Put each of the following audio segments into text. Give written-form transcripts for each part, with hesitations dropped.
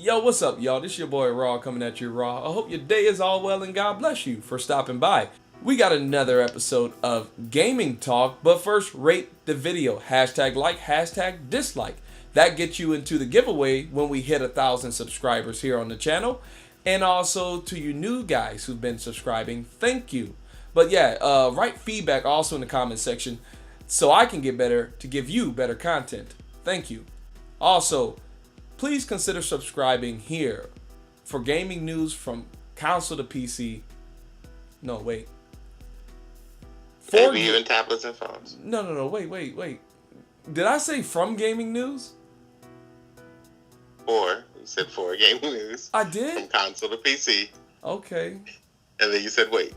Yo, what's up, y'all? This your boy Raw coming at you raw. I hope your day is all well and God bless you for stopping by. We got another episode of GamIN Talk, but first rate the video. Hashtag like, hashtag dislike. That gets you into the giveaway when we hit 1,000 subscribers here on the channel. And also to you new guys who've been subscribing, thank you. But yeah, write feedback also in the comment section so I can get better to give you better content. Thank you. Also, please consider subscribing here for gaming news from console to PC. No, wait. Maybe even tablets and phones. No, wait. Did I say from gaming news? You said for gaming news. I did? From console to PC. Okay. And then you said wait.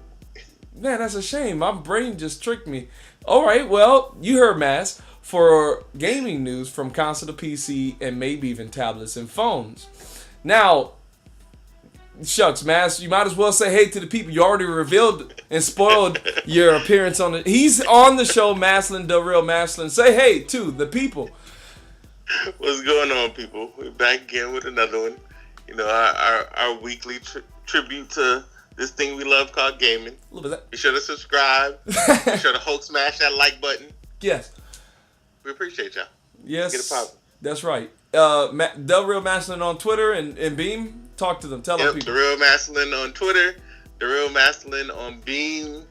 Man, that's a shame. My brain just tricked me. All right, well, you heard Mass. For gaming news from console to PC and maybe even tablets and phones. Now, shucks, Mass, you might as well say hey to the people. You already revealed and spoiled your appearance on the... He's on the show, Mastalin, the real Mastalin. Say hey to the people. What's going on, people? We're back again with another one. You know, our weekly tribute to this thing we love called gaming. Be sure to subscribe. Be sure to smash that like button. Yes. We appreciate y'all. Yes. Get it poppin'. That's right. The real Mastalin on Twitter and Beam. Talk to them. Tell them people. The real Mastalin on Twitter. The real Mastalin on Beam.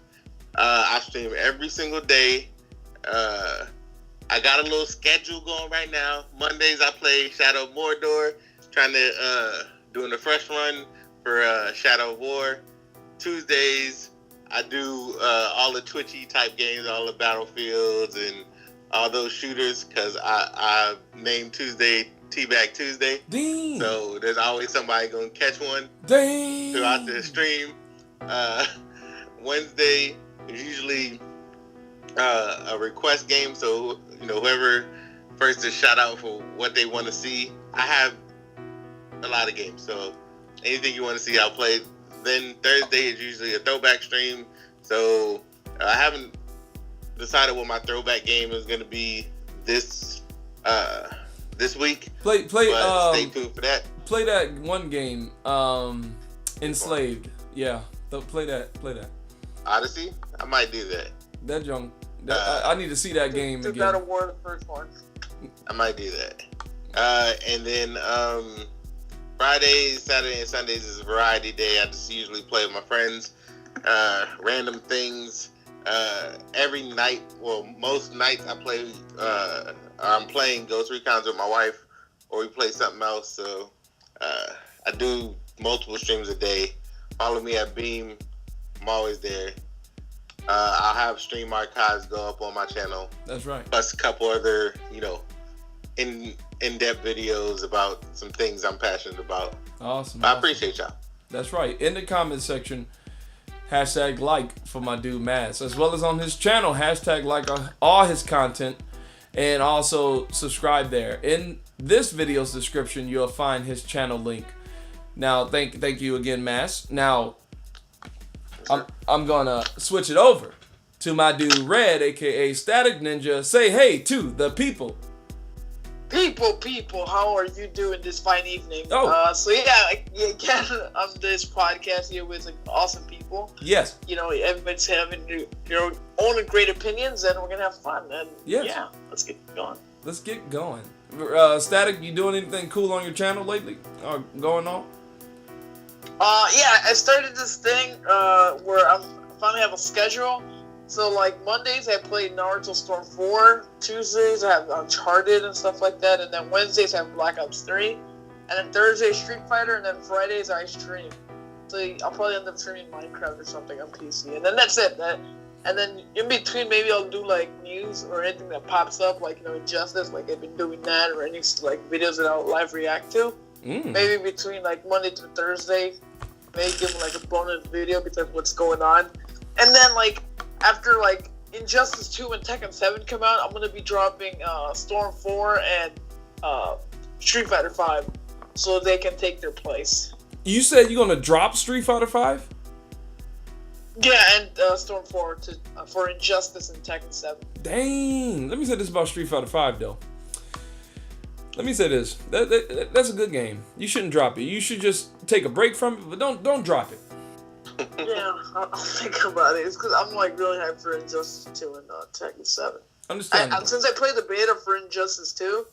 I stream every single day. I got a little schedule going right now. Mondays I play Shadow of Mordor. Trying to doing the fresh run for Shadow of War. Tuesdays I do all the twitchy type games, all the Battlefields and all those shooters, because I named Tuesday Teabag Tuesday. Dang. So there's always somebody going to catch one throughout the stream. Wednesday is usually a request game, so you know, whoever first is shout out for what they want to see. I have a lot of games, so anything you want to see, I'll play. Then Thursday is usually a throwback stream, so I haven't decided what my throwback game is going to be this week. Play. Stay tuned for that. Play that one game, Enslaved. Yeah, play that. Odyssey. I might do that. That junk. I need to see that game again. God of War, the first one. I might do that. And then Fridays, Saturday, and Sundays is a variety day. I just usually play with my friends, random things. Every night, well, most nights I play. I'm playing Ghost Recons with my wife, or we play something else. So I do multiple streams a day. Follow me at Beam. I'm always there. I'll have stream archives go up on my channel. That's right. Plus a couple other, in-depth videos about some things I'm passionate about. Awesome. I appreciate y'all. That's right. In the comment section, hashtag like for my dude Mass, as well as on his channel, hashtag like all his content, and also subscribe there. In this video's description, you'll find his channel link. Now, thank you again, Mass. Now, I'm gonna switch it over to my dude Red, aka Static Ninja. Say hey to the people. People, how are you doing this fine evening? Oh. So again, on this podcast here with awesome people. Yes. Everybody's having their own great opinions, and we're gonna have fun. And yeah, let's get going. Static, you doing anything cool on your channel lately? Or going on? I started this thing where I finally have a schedule. So, like, Mondays I play Naruto Storm 4, Tuesdays I have Uncharted and stuff like that, and then Wednesdays I have Black Ops 3, and then Thursday Street Fighter, and then Fridays I stream. So I'll probably end up streaming Minecraft or something on PC, and then that's it. And then in between, maybe I'll do, like, news or anything that pops up, like, Injustice, like I've been doing that, or any, like, videos that I'll live react to. Maybe between, like, Monday to Thursday, maybe give them, like, a bonus video because of what's going on. And then, like, after, like, Injustice 2 and Tekken 7 come out, I'm going to be dropping Storm 4 and Street Fighter 5 so they can take their place. You said you're going to drop Street Fighter 5? Yeah, and Storm 4 for Injustice and Tekken 7. Dang. Let me say this about Street Fighter 5, though. Let me say this. That's a good game. You shouldn't drop it. You should just take a break from it, but don't drop it. Yeah, I'll think about it. It's because I'm like really hyped for Injustice 2 and Tekken 7. Understand. Since I played the beta for Injustice 2,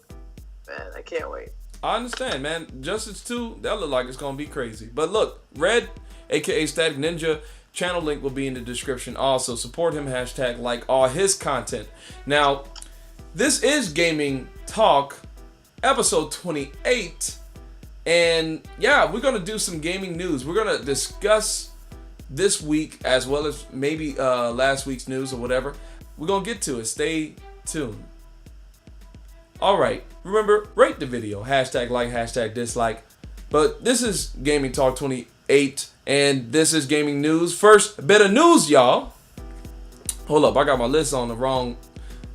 man, I can't wait. I understand, man. Justice 2, that look like it's going to be crazy. But look, Red, a.k.a. Static Ninja, channel link will be in the description also. Support him, hashtag like all his content. Now, this is GamIN Talk, episode 28. And yeah, we're going to do some gaming news. We're going to discuss this week as well as maybe last week's news or whatever. We're going to get to it. Stay tuned. All right. Remember, rate the video. Hashtag like, hashtag dislike. But this is GamIN Talk 28, and this is gaming news. First bit of news, y'all. Hold up, I got my list on the wrong,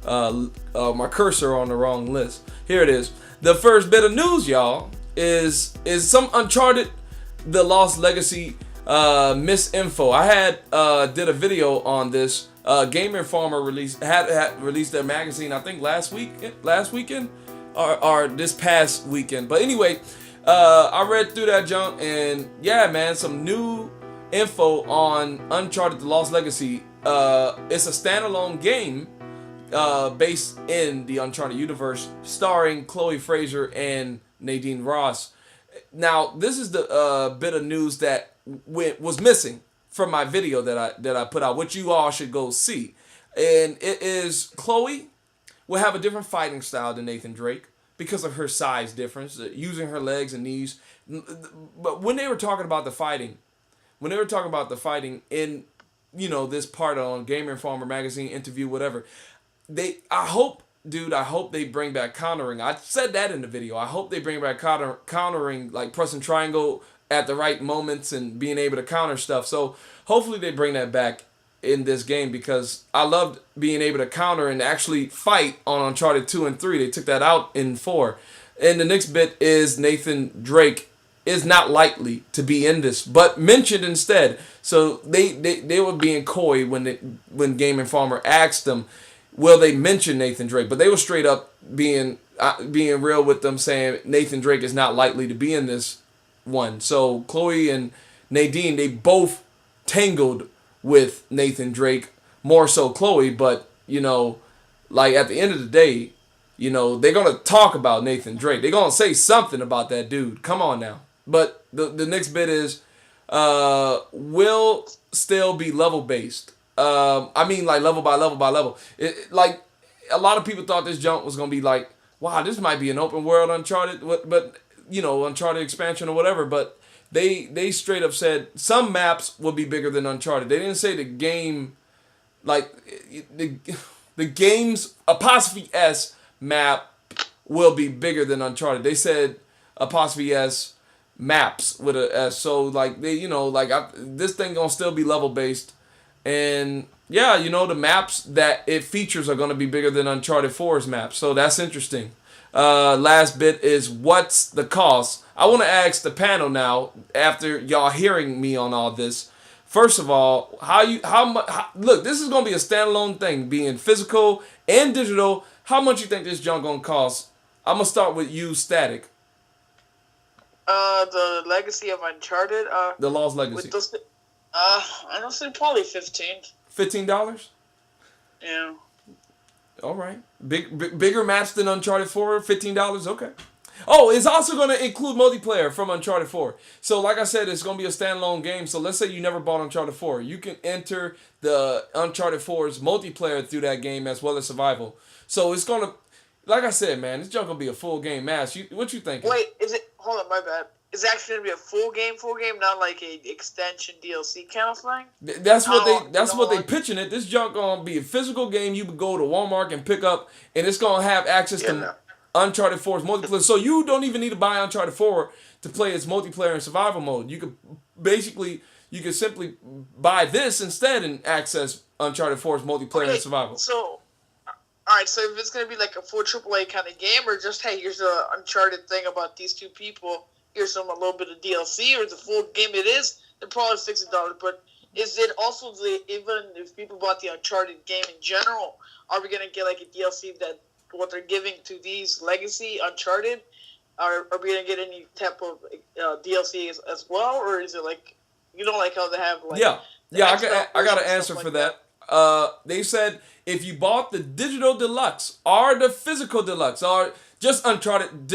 my cursor on the wrong list. Here it is. The first bit of news, y'all, is some Uncharted The Lost Legacy misinfo. I had did a video on this. Game Informer had released their magazine, I think last weekend. Or this past weekend. But anyway, I read through that junk, and yeah, man, some new info on Uncharted The Lost Legacy. It's a standalone game based in the Uncharted universe, starring Chloe Frazer and Nadine Ross. Now, this is the bit of news that was missing from my video that I put out, which you all should go see. And it is Chloe will have a different fighting style than Nathan Drake because of her size difference, using her legs and knees. But when they were talking about the fighting in, this part on Game Informer magazine interview, whatever, I hope they bring back countering. I said that in the video. I hope they bring back countering, like pressing triangle at the right moments and being able to counter stuff. So hopefully they bring that back in this game, because I loved being able to counter and actually fight on Uncharted 2 and 3. They took that out in 4. And the next bit is Nathan Drake is not likely to be in this, but mentioned instead. So they were being coy when Game Informer asked them, will they mention Nathan Drake? But they were straight up being real with them, saying Nathan Drake is not likely to be in this one. So Chloe and Nadine, they both tangled with Nathan Drake, more so Chloe, but like at the end of the day, they're gonna talk about Nathan Drake. They're gonna say something about that dude. Come on now. But the next bit is will still be level based. I mean, like level by level by level. Like a lot of people thought this jump was gonna be like, wow, this might be an open world Uncharted, but Uncharted expansion or whatever. But they straight up said some maps will be bigger than Uncharted. They didn't say the game, like the game's 'S map will be bigger than Uncharted. They said 'S maps with a S. So like this thing gonna still be level based, and yeah, the maps that it features are gonna be bigger than Uncharted 4's maps. So that's interesting. Last bit is what's the cost? I want to ask the panel now, after y'all hearing me on all this. First of all, look, this is going to be a standalone thing, being physical and digital. How much you think this junk going to cost? I'm going to start with you, Static. The Legacy of Uncharted. The Lost Legacy. I don't say probably $15. $15? Yeah. All right. Bigger maps than Uncharted 4, $15? Okay. Oh, it's also going to include multiplayer from Uncharted 4. So, like I said, it's going to be a standalone game. So, let's say you never bought Uncharted 4. You can enter the Uncharted 4's multiplayer through that game as well as survival. So, it's going to, like I said, man, this junk going to be a full game match. What you thinking? Wait, hold on, my bad. Is it actually going to be a full game, not like a extension DLC kind of thing? That's what they pitching it. This junk going to be a physical game you would go to Walmart and pick up, and it's going to have access to Uncharted 4's multiplayer. So you don't even need to buy Uncharted 4 to play its multiplayer and survival mode. You could simply buy this instead and access Uncharted 4's multiplayer and survival. So, alright, so if it's going to be like a full AAA kind of game, or just, hey, here's the Uncharted thing about these two people, here's a little bit of DLC, or the full game it is, they're probably $60. But is it also even if people bought the Uncharted game in general, are we going to get like a DLC that what they're giving to these Legacy Uncharted? Are we gonna get any type of DLC as well, or is it like like how they have like Yeah. I got an version, answer stuff for like that. They said if you bought the digital deluxe or the physical deluxe or just Uncharted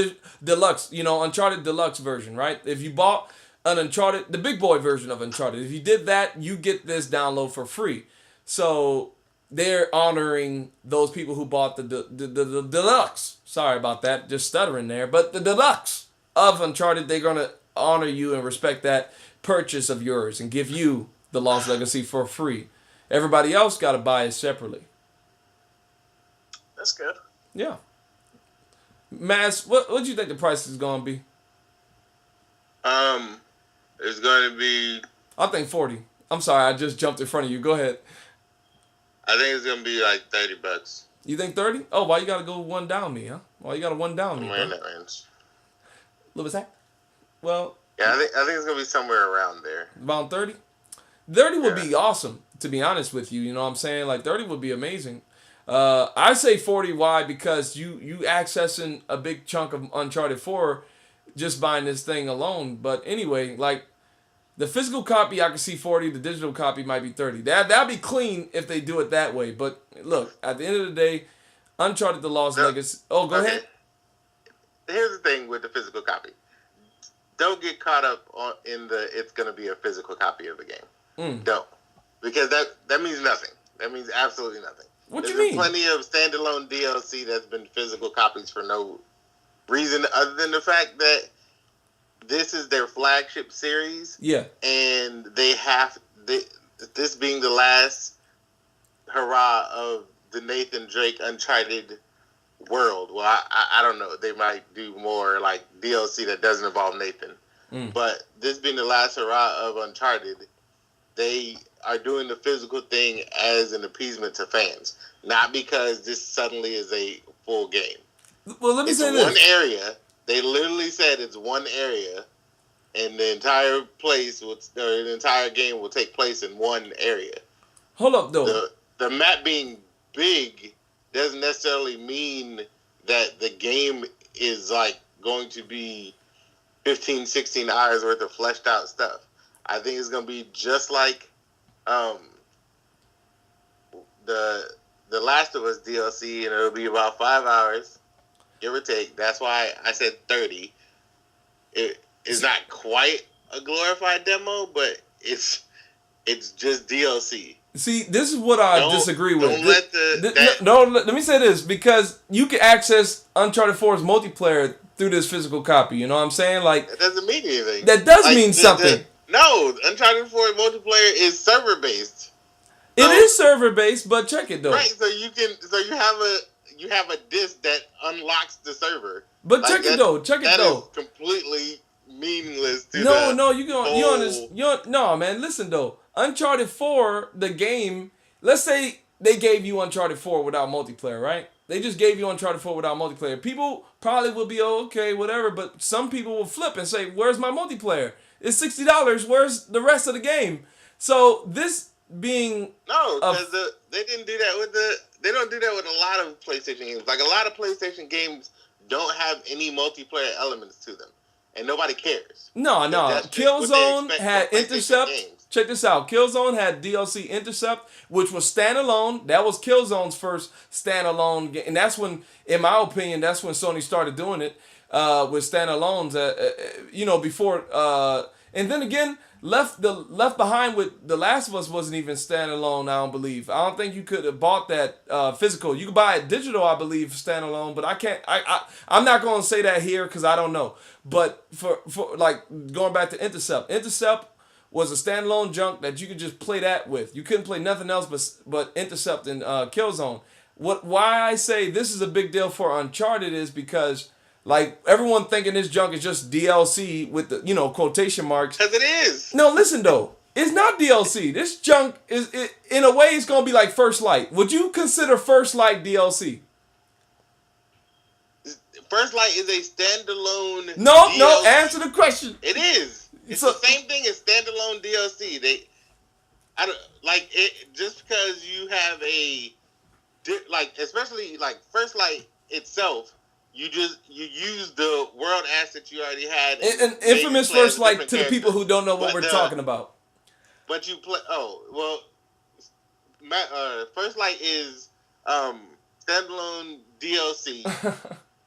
deluxe, Uncharted deluxe version, right? If you bought an Uncharted, the big boy version of Uncharted, if you did that, you get this download for free. So they're honoring those people who bought the deluxe. Sorry about that, just stuttering there. But the deluxe of Uncharted, they're gonna honor you and respect that purchase of yours and give you the Lost Legacy for free. Everybody else got to buy it separately. That's good. Yeah. Mass, what do you think the price is gonna be? It's going to be. I think 40. I'm sorry, I just jumped in front of you. Go ahead. I think it's going to be like $30. You think 30? Oh, why you gotta go one down me, huh? Why you gotta one down me? Somewhere in that range. What was that? Well. Yeah, I think it's going to be somewhere around there. About 30? 30 would be awesome, to be honest with you. You know what I'm saying? Like, 30 would be amazing. I say 40. Why? Because you accessing a big chunk of Uncharted 4 just buying this thing alone. But anyway, like, the physical copy, I can see 40. The digital copy might be 30. That'd be clean if they do it that way. But look, at the end of the day, Uncharted The Lost Legacy. Oh, go ahead. Here's the thing with the physical copy. Don't get caught up in it's going to be a physical copy of the game. Don't. Because that means nothing. That means absolutely nothing. What do you mean? There's plenty of standalone DLC that's been physical copies for no reason other than the fact that this is their flagship series. Yeah. And this being the last hurrah of the Nathan Drake Uncharted world. Well, I don't know. They might do more like DLC that doesn't involve Nathan. But this being the last hurrah of Uncharted, they are doing the physical thing as an appeasement to fans, not because this suddenly is a full game. Well, let me say this. It's one area. They literally said it's one area, and the entire the entire game will take place in one area. Hold up, though. The map being big doesn't necessarily mean that the game is like going to be 15, 16 hours worth of fleshed out stuff. I think it's going to be just like the Last of Us DLC, and it'll be about 5 hours, give or take. That's why I said 30. It is not quite a glorified demo, but it's just DLC. See, this is what I disagree with. Don't let me say this, because you can access Uncharted 4's multiplayer through this physical copy. You know what I'm saying? Like, that doesn't mean anything. That does mean something. No, Uncharted 4 multiplayer is server based. It is server based, but check it though. Right, so you have a disc that unlocks the server. But like check it though. That is completely meaningless to No, man. Listen though. Uncharted 4, the game. Let's say they gave you Uncharted 4 without multiplayer, right? They just gave you Uncharted 4 without multiplayer. People probably will be okay, whatever. But some people will flip and say, "Where's my multiplayer? It's $60. Where's the rest of the game?" So this being because they didn't do that they don't do that with a lot of PlayStation games. Like, a lot of PlayStation games don't have any multiplayer elements to them, and nobody cares. No. Killzone had Intercept. Check this out. Killzone had DLC Intercept, which was standalone. That was Killzone's first standalone game, and that's when, in my opinion, that's when Sony started doing it with standalones. Before. And then again, Left Behind with The Last of Us wasn't even standalone. I don't believe. I don't think you could have bought that physical. You could buy it digital, I believe, standalone. But I can't. I'm not going to say that here because I don't know. But for like going back to Intercept was a standalone junk that you could just play that with. You couldn't play nothing else but Intercept and Killzone. Why I say this is a big deal for Uncharted is because, like, everyone thinking this junk is just DLC with the, quotation marks. Because it is. No, listen, though. It's not DLC. This junk in a way, it's going to be like First Light. Would you consider First Light DLC? First Light is a standalone No, DLC. Answer the question. It is. It's the same thing as standalone DLC. Just because you have especially like First Light itself. You use the world asset you already had. And Infamous First Light, to the people who don't know what we're talking about. But you play. Oh well, First Light is standalone DLC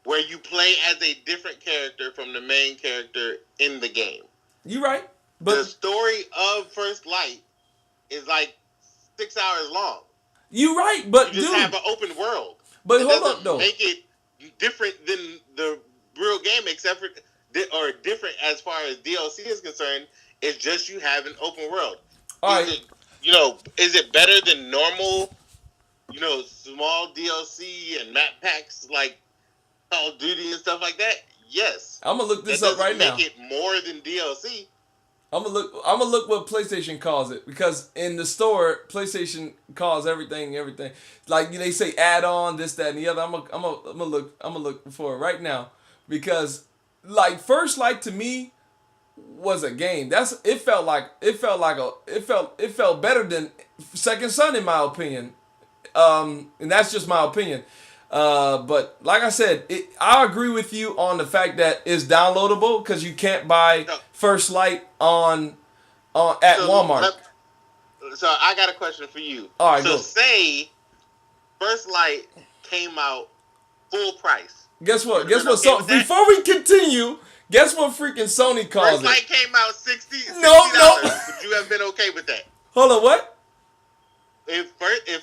where you play as a different character from the main character in the game. You right, but the story of First Light is like 6 hours long. You right, but you just have an open world. But hold on, though. Make it different than the real game, except for or different as far as DLC is concerned. It's just you have an open world. All right. Is it better than normal? Small DLC and map packs like Call of Duty and stuff like that. Yes. I'm gonna look this up right now. Make it more than DLC. I'm gonna look what PlayStation calls it, because in the store PlayStation calls everything. Like they say add-on, this, that, and the other. I'm gonna look for it right now, because like First Light to me was a game. It felt better than Second Son in my opinion. And that's just my opinion. But like I said, I agree with you on the fact that it's downloadable, because you can't buy First Light at Walmart. So I got a question for you. All right, so say First Light came out full price. Guess what? So before we continue, guess what freaking Sony calls First Light came out $60. No. Would you have been okay with that? Hold on, what? If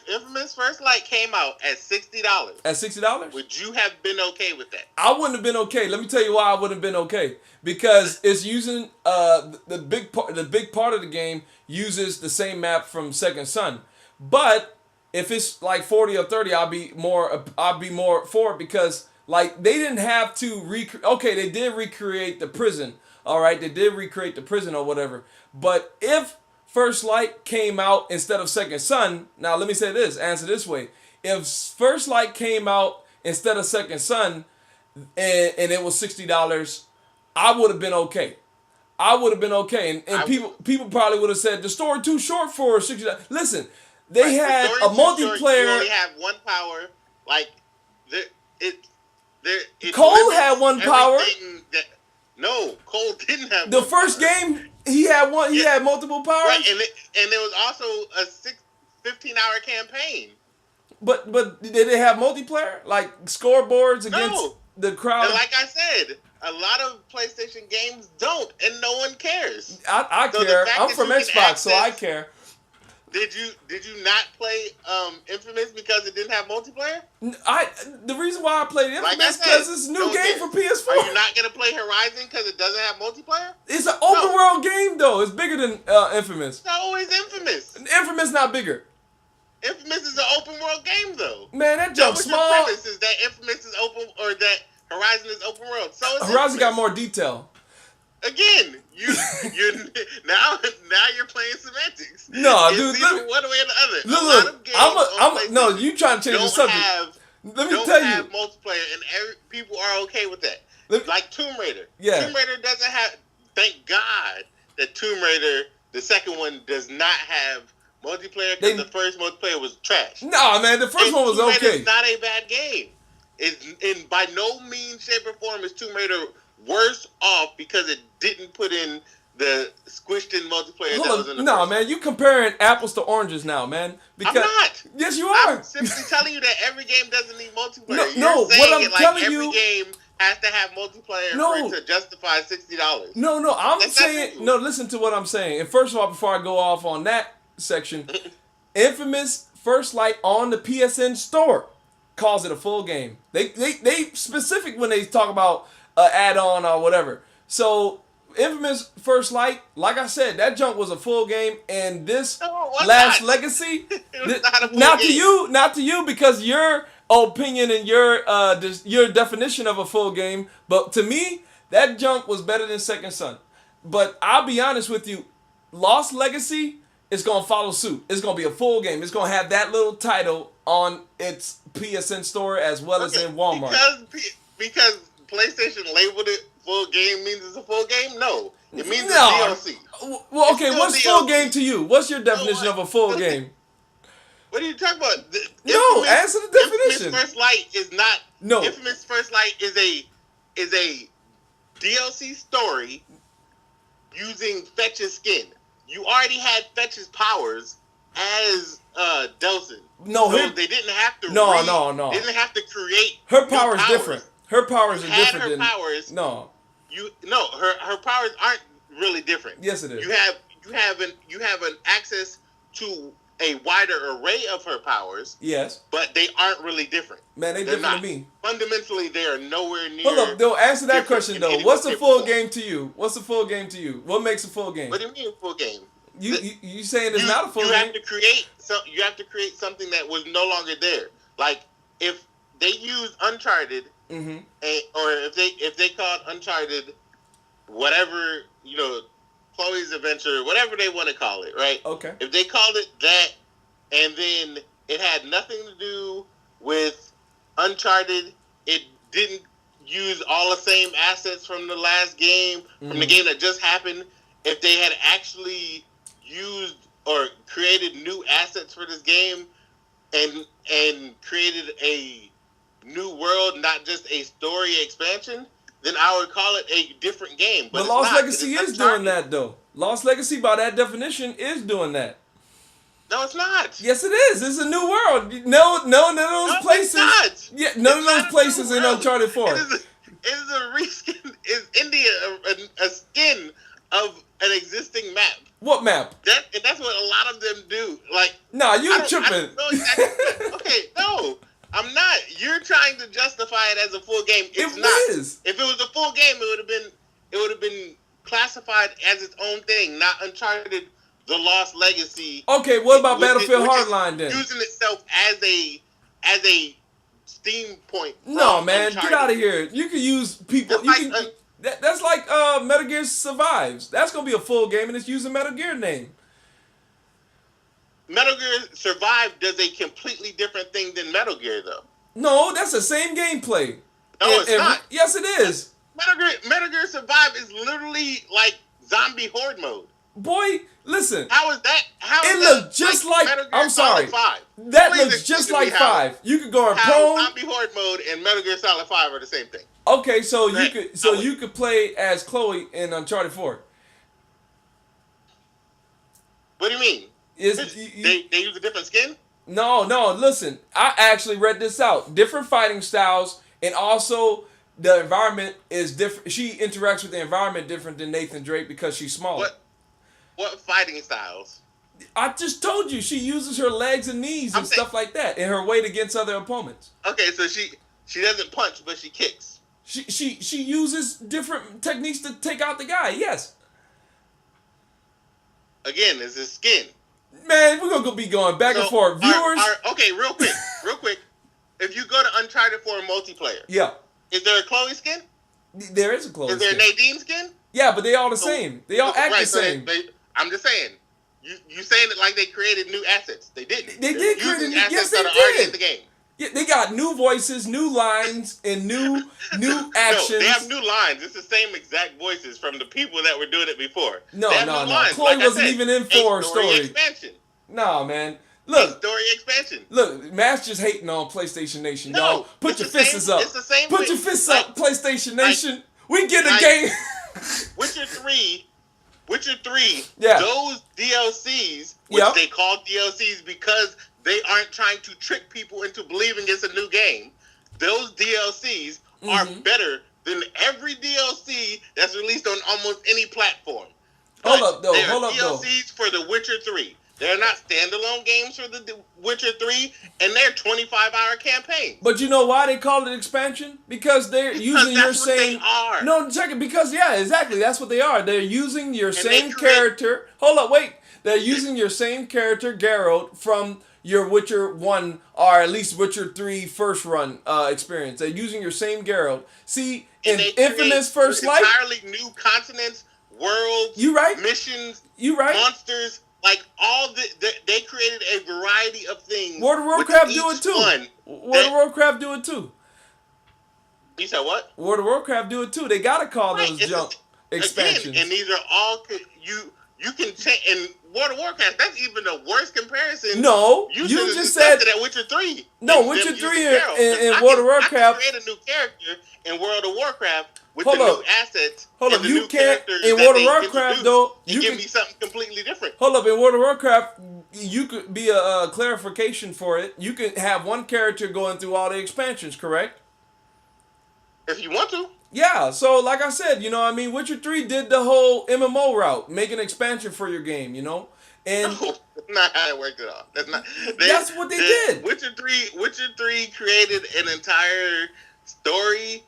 Infamous First Light came out at $60, would you have been okay with that? I wouldn't have been okay. Let me tell you why I wouldn't have been okay. Because it's using the big part of the game uses the same map from Second Son. But if it's like 40 or 30, I'll be more for it, because like they didn't have to they did recreate the prison. All right, they did recreate the prison or whatever. But if First Light came out instead of Second Son, now let me say this, answer this way. If First Light came out instead of Second Son and it was $60, I would have been okay. And people probably would have said the story too short for $60. Listen, they had a multiplayer. You only have one power. Like Cole had one power. No, Cole didn't have the first game. He had one. He had multiple powers. Right, and there was also a 15-hour campaign. But did they have multiplayer, like scoreboards against the crowd? And like I said, a lot of PlayStation games don't, and no one cares. I care. I'm from Xbox, so I care. Did you not play Infamous because it didn't have multiplayer? The reason why I played Infamous because it's a new game for PS4. Are you not gonna play Horizon because it doesn't have multiplayer? It's an open world game though. It's bigger than Infamous. It's not always Infamous. Infamous not bigger. Infamous is an open world game though. Man, that jump small. Your premise is that Infamous is open, or that Horizon is open world. So is Horizon Infamous. got more detail. Again, you're now you're playing semantics. No, it's dude, either one way or the other. Look, you trying to change the subject. Let me tell you, have multiplayer, and people are okay with that. Like Tomb Raider. Yeah. Tomb Raider doesn't have. Thank God that Tomb Raider, the second one, does not have multiplayer, because the first multiplayer was trash. Nah, man, the first one was Tomb okay. It's not a bad game. It's by no means, shape, or form is Tomb Raider worse off because it didn't put in the squished in multiplayer that was in the first. Man, you comparing apples to oranges now, man. Because, I'm not. Yes, you are. I'm simply telling you that every game doesn't need multiplayer. No, saying what I'm it like telling every you, game has to have multiplayer for it to justify $60. No, I'm saying, listen to what I'm saying. And first of all, before I go off on that section, Infamous First Light on the PSN store calls it a full game. They specific when they talk about add-on or whatever. So Infamous First Light, like I said, that junk was a full game, and this Last Legacy, not to you, because your opinion and your definition of a full game, but to me, that junk was better than Second Son. But I'll be honest with you, Lost Legacy is gonna follow suit. It's gonna be a full game. It's gonna have that little title on its PSN store as well as in Walmart. Because PlayStation labeled it full game means it's a full game? No. It means it's DLC. Well, okay, what's full game to you? What's your definition of a full game? What are you talking about? No, answer the definition. Infamous First Light is not. No. Infamous First Light is a DLC story using Fetch's skin. You already had Fetch's powers as Delsin. No, so they didn't have to. No. They didn't have to create. Her powers different. Her powers are different her than powers. No. Her powers aren't really different. Yes, it is. You have an access to a wider array of her powers. Yes. But they aren't really different. Man, they're different to me. Fundamentally, they are nowhere near. Hold up, though. Answer that question though. What's a full game to you? What's a full game to you? What makes a full game? What do you mean full game? You saying it's not a full game? You have to create something that was no longer there. Like if they use Uncharted, mm-hmm. or if they called Uncharted, whatever, Chloe's Adventure, whatever they want to call it, right? Okay. If they called it that, and then it had nothing to do with Uncharted, it didn't use all the same assets from the last game, from the game that just happened. If they had actually used or created new assets for this game and created a new world, not just a story expansion, then I would call it a different game. But Lost Legacy is doing that, though. Lost Legacy, by that definition, is doing that. No, it's not. Yes, it is. It's a new world. No, none of those places. It's not. Yeah, none of those places in Uncharted 4. It is a reskin. Is India a skin of an existing map? What map? That's what a lot of them do. Like, nah, you tripping. I don't know exactly. Okay, no. I'm not. You're trying to justify it as a full game. It's not. Is. If it was a full game, it would have been classified as its own thing, not Uncharted: The Lost Legacy. Okay, what about Battlefield Hardline then? Using itself as a Steam point. No, man, Uncharted. get out of here. You can use people. That's like Metal Gear Survives. That's gonna be a full game, and it's using Metal Gear name. Metal Gear Survive does a completely different thing than Metal Gear, though. No, that's the same gameplay. No, it's not. Yes, it is. Metal Gear Survive is literally like zombie horde mode. Boy, listen. How is that? It looks just like. I'm sorry. 5? That looks just like 5. You could go in prone. Zombie horde mode and Metal Gear Solid 5 are the same thing. Okay, so you could play as Chloe in Uncharted 4. What do you mean? They use a different skin? No, listen. I actually read this out. Different fighting styles, and also the environment is different. She interacts with the environment different than Nathan Drake because she's smaller. What fighting styles? I just told you she uses her legs and knees and stuff like that in her weight against other opponents. Okay, so she doesn't punch, but she kicks. She uses different techniques to take out the guy. Yes. Again, it's his skin. Man, we're gonna be going back and forth. Viewers. Okay, real quick. If you go to Uncharted 4 multiplayer, yeah, is there a Chloe skin? There is a Chloe skin. Is there a Nadine skin? Yeah, but they all the same. They all act the same. I'm just saying. You saying it like they created new assets. They didn't. They did create new assets. Yes, they did. Already in the game. Yeah, they got new voices, new lines, and new actions. No, they have new lines. It's the same exact voices from the people that were doing it before. No. Chloe wasn't even in 4 story expansion. No, man. Look. Story expansion. Look, Matt's just hating on PlayStation Nation, y'all. Put your fists up. It's the same Put your fists up, PlayStation Nation. We get a game. Witcher 3, yeah. Those DLCs, which they call DLCs because they aren't trying to trick people into believing it's a new game. Those DLCs are better than every DLC that's released on almost any platform. Hold up, though. DLCs for The Witcher 3. They're not standalone games for The Witcher 3, and they're 25-hour campaigns. But you know why they call it expansion? Because they're using your same... What they are. No, check it. Because, yeah, exactly. That's what they are. They're using your same character. Hold up, wait. They're using your same character, Geralt, from your Witcher 1, or at least Witcher 3 first run experience. They're using your same Geralt. See, in Infamous First Light... entirely new continents, worlds, missions, monsters... Like they created a variety of things. World of Warcraft do it too. World of Warcraft do it too. You said what? World of Warcraft do it too. They gotta call those junk expansions. Again, and these are all you can change. In World of Warcraft, that's even a worse comparison comparison. No, you just said that Witcher 3. No, Witcher 3 and World of Warcraft. I can create a new character in World of Warcraft with new assets. Hold up, you can't in World of Warcraft though. You give me something completely different. Hold up, in World of Warcraft, you could be a clarification for it. You could have one character going through all the expansions, correct? If you want to. Yeah, so like I said, you know what I mean? Witcher 3 did the whole MMO route, make an expansion for your game, you know? And no, that's not how it worked at all. That's what they did. Witcher 3 created an entire story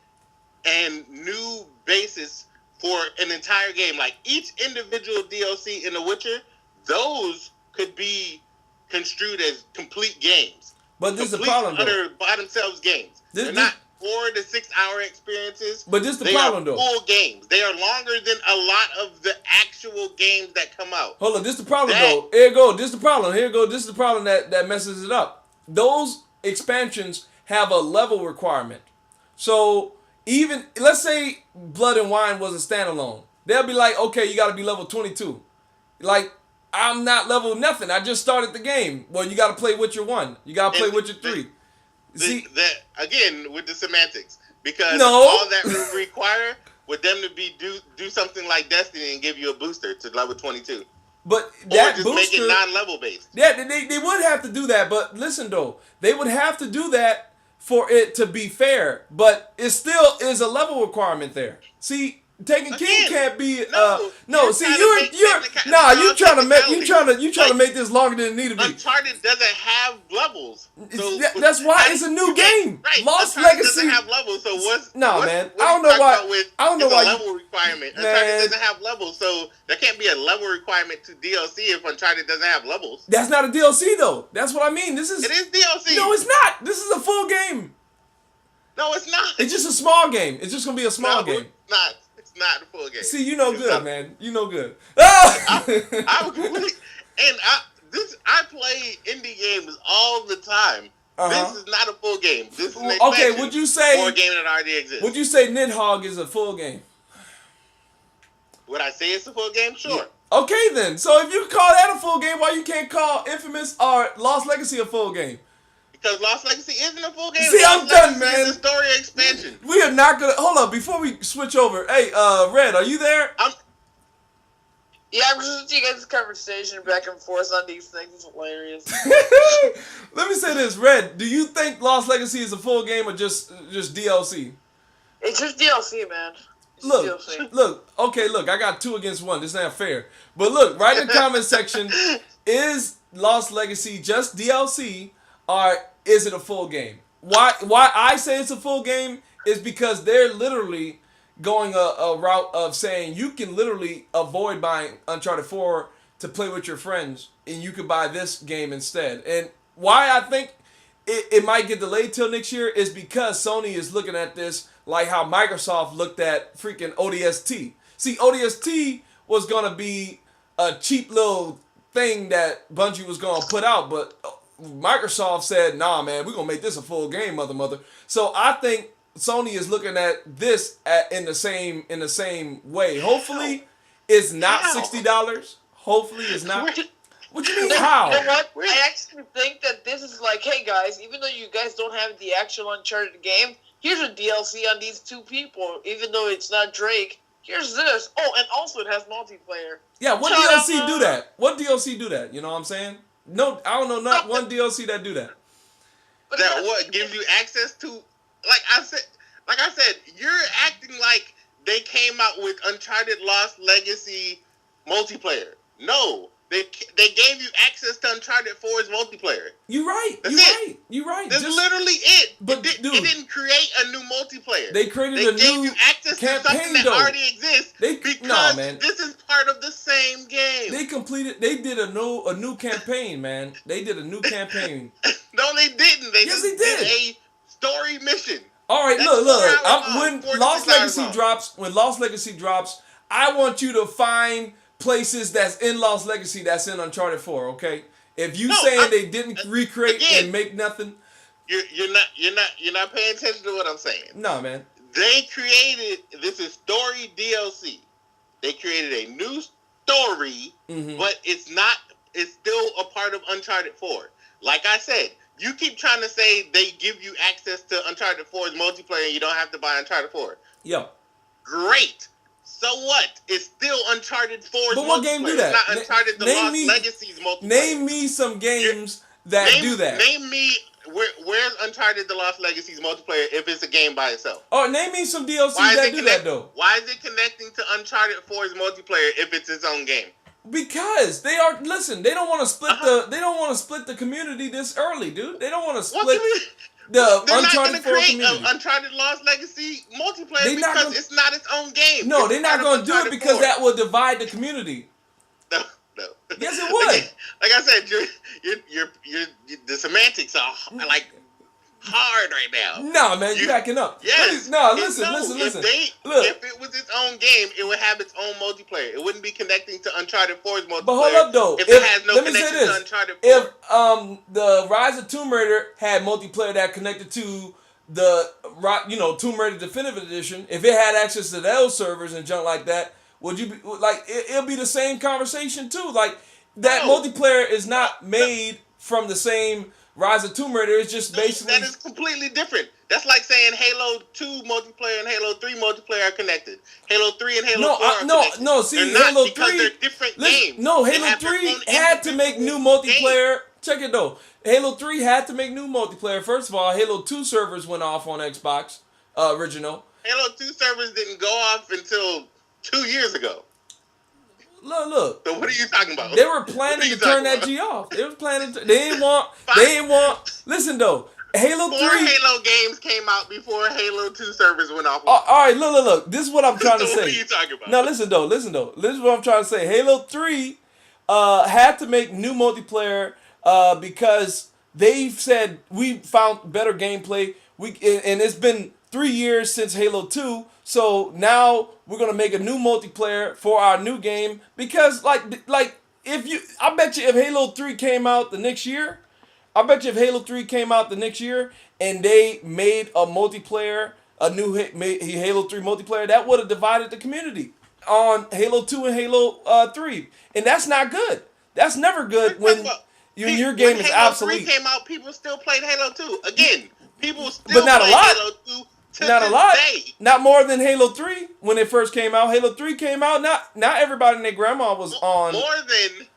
and new basis for an entire game. Like each individual DLC in The Witcher, those could be construed as complete games. But this is the problem, though. By themselves games. They're not 4 to 6 hour experiences. But this is the problem, though. They are full games. They are longer than a lot of the actual games that come out. Hold on, this is the problem, though. Here you go. This is the problem. Here you go. This is the problem that messes it up. Those expansions have a level requirement. So even, let's say Blood and Wine was a standalone. They'll be like, okay, you got to be level 22. Like, I'm not level nothing. I just started the game. Well, you got to play Witcher 1. You got to play Witcher 3. See, that again with the semantics, because all that would require would them to be do something like Destiny and give you a booster to level 22. But that or just booster, make it non-level based. Yeah, they would have to do that. But listen though, they would have to do that for it to be fair. But it still is a level requirement there. See. Taking King can't be no. See, you trying to make this longer than it need to be. Uncharted doesn't have levels. So that's why it's a new game. Right. Lost Uncharted Legacy doesn't have levels. So man. I don't know why. I don't know why. Level requirement. Uncharted doesn't have levels, so there can't be a level requirement to DLC if Uncharted doesn't have levels. That's not a DLC though. That's what I mean. It is DLC. No, it's not. This is a full game. No, it's not. It's just a small game. It's just gonna be a small game. It's not. Not the full game. See, you know good, man. You know good. I play indie games all the time. This is not a full game. This is an expansion would you say for a game that already exists. Would you say Nidhogg is a full game? Would I say it's a full game? Sure. Yeah. Okay then. So if you call that a full game, why you can't call Infamous or Lost Legacy a full game? Because Lost Legacy isn't a full game. See, I'm done, man. It's a story expansion. We are not gonna hold up before we switch over. Hey, Red, are you there? I'm just you guys' conversation back and forth on these things. It's hilarious. Let me say this, Red. Do you think Lost Legacy is a full game or just DLC? It's just DLC, man. Look. Okay, look. I got 2 against 1. This ain't fair. But look, right in the comment section, is Lost Legacy just DLC? Or is it a full game? Why I say it's a full game is because they're literally going a route of saying you can literally avoid buying Uncharted 4 to play with your friends, and you could buy this game instead. And why I think it might get delayed till next year is because Sony is looking at this like how Microsoft looked at freaking ODST. See, ODST was going to be a cheap little thing that Bungie was going to put out, but Microsoft said, nah, man, we're going to make this a full game, mother. So I think Sony is looking at this in the same way. Hopefully, it's not $60. Hopefully, it's not. What do you mean, how? You know what? I actually think that this is like, hey, guys, even though you guys don't have the actual Uncharted game, here's a DLC on these 2 people. Even though it's not Drake, here's this. Oh, and also it has multiplayer. Yeah, what DLC do that? What DLC do that? You know what I'm saying? No, I don't know not one DLC that do that. That what gives you access to, like I said, you're acting like they came out with Uncharted Lost Legacy multiplayer. No, they gave you access to Uncharted 4's multiplayer. You're right. You're right. That's literally it. But it didn't create a new multiplayer. They created a new gave you access campaign, to something that already exists because this is part of the same game. They did a new campaign, man. They did a new campaign. No, they didn't. They did a story mission. All right, look. When Lost Legacy drops, I want you to find places that's in Lost Legacy that's in Uncharted 4, okay? If you saying they didn't recreate and make nothing, you're not paying attention to what I'm saying. No, man. They created this is story DLC. They created a new story, but it's still a part of Uncharted 4. Like I said, you keep trying to say they give you access to Uncharted 4's multiplayer and you don't have to buy Uncharted 4. Yeah. Great. So what? It's still Uncharted 4's multiplayer. But what game do that? It's not Uncharted The Lost Legacy's multiplayer. Name me some games that do that. Name me where's Uncharted The Lost Legacy's multiplayer if it's a game by itself. Oh, name me some DLCs that do that though. Why is it connecting to Uncharted 4's multiplayer if it's its own game? Because they are they don't want to split the community this early, dude. They don't want to split the Uncharted 4 community. They're not going to create an Uncharted Lost Legacy multiplayer because it's not its own game. No, they're not going to do it because that will divide the community. No. Yes, it would. Like I said, you're the semantics are like hard right now. No, man, you're backing up. Yes. Listen. If it was its own game, it would have its own multiplayer. It wouldn't be connecting to Uncharted 4's multiplayer. But hold up, though. If it has no connection to Uncharted 4. If the Rise of Tomb Raider had multiplayer that connected to the Tomb Raider Definitive Edition, if it had access to those servers and junk like that, would you be like it'll be the same conversation too? Like that multiplayer is not made from the same Rise of Tomb Raider. It's just basically that is completely different. That's like saying Halo 2 multiplayer and Halo 3 multiplayer are connected. Halo 3 and Halo 4 are connected. No, see, they're Halo not because 3 they're different games. No, Halo 3 had to make new multiplayer. Check it though. Halo 3 had to make new multiplayer. First of all, Halo 2 servers went off on Xbox original. Halo 2 servers didn't go off until 2 years ago. Look. So what are you talking about? They were planning to turn that G off. They was planning to. They didn't want. Listen though, Halo 3. 4 Halo games came out before Halo 2 servers went off. All right, look. This is what I'm trying to say. What are you talking about? No, listen though. This is what I'm trying to say. Halo 3 had to make new multiplayer because they said we found better gameplay. And it's been 3 years since Halo 2. So now we're gonna make a new multiplayer for our new game because I bet you if Halo 3 came out the next year, and they made a multiplayer, a new Halo 3 multiplayer, that would have divided the community on Halo 2 and Halo 3, and that's not good. That's never good when your game is obsolete. Halo 3 came out, people still played Halo 2. Again, people still not a play lot. Halo 2. Not a lot. Not more than Halo 3 when it first came out. Halo 3 came out. Not everybody and their grandma was on. More than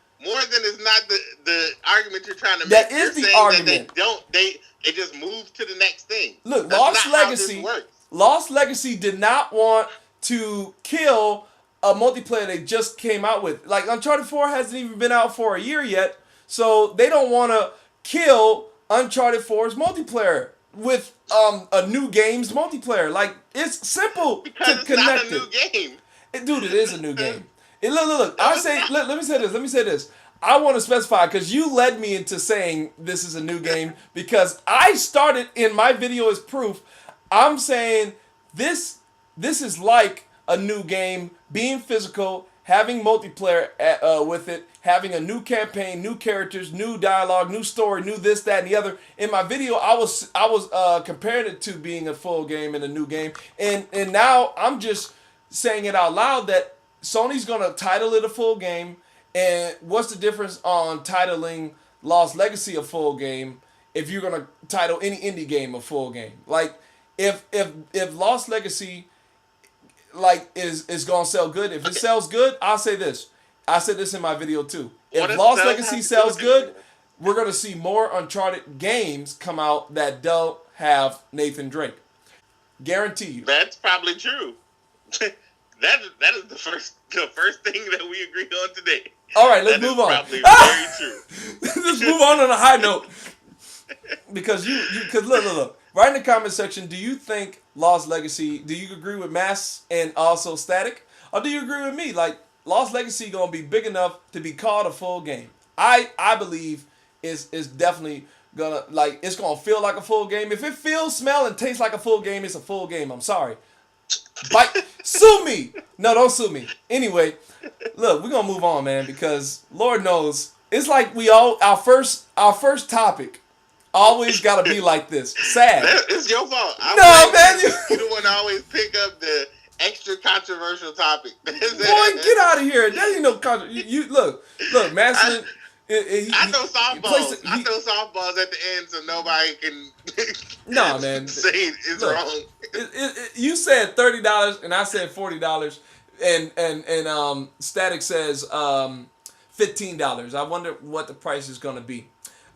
is not the argument you're trying to make. That is the argument. They just move to the next thing. Look, That's Lost Legacy did not want to kill a multiplayer they just came out with. Like Uncharted 4 hasn't even been out for a year yet, so they don't want to kill Uncharted 4's multiplayer with a new game's multiplayer. Like it's simple because to connect it's not a new game. Dude, it is a new game. Look. Let me say this. I want to specify because you led me into saying this is a new game because I started in my video as proof. I'm saying this is like a new game, being physical, having multiplayer with it, having a new campaign, new characters, new dialogue, new story, new this, that, and the other. In my video, I was comparing it to being a full game and a new game, and now I'm just saying it out loud that Sony's gonna title it a full game. And what's the difference on titling Lost Legacy a full game if you're gonna title any indie game a full game? Like if Lost Legacy is gonna sell good, if it sells good, I'll say this. I said this in my video too. If Lost Legacy sells good, we're gonna see more Uncharted games come out that don't have Nathan Drake. Guarantee you. That's probably true. That is the first thing that we agreed on today. All right, let's move on. Probably very true. Let's move on a high note. Because look. Write in the comment section, do you think Lost Legacy, do you agree with Mass and also Static? Or do you agree with me? Like, Lost Legacy going to be big enough to be called a full game. I believe is definitely going to, like, it's going to feel like a full game. If it feels, smell, and tastes like a full game, it's a full game. I'm sorry. Sue me. No, don't sue me. Anyway, look, we're going to move on, man, because Lord knows, it's like our first topic always got to be like this. Sad. It's your fault. Man. You the one to always pick up the extra controversial topic. Boy, get out of here. That ain't no controversial. Look, Mastalin, I throw softballs. I throw softballs at the end so nobody can nah, man. say it's Look, wrong. You said $30 and I said $40 and Static says $15. I wonder what the price is gonna be.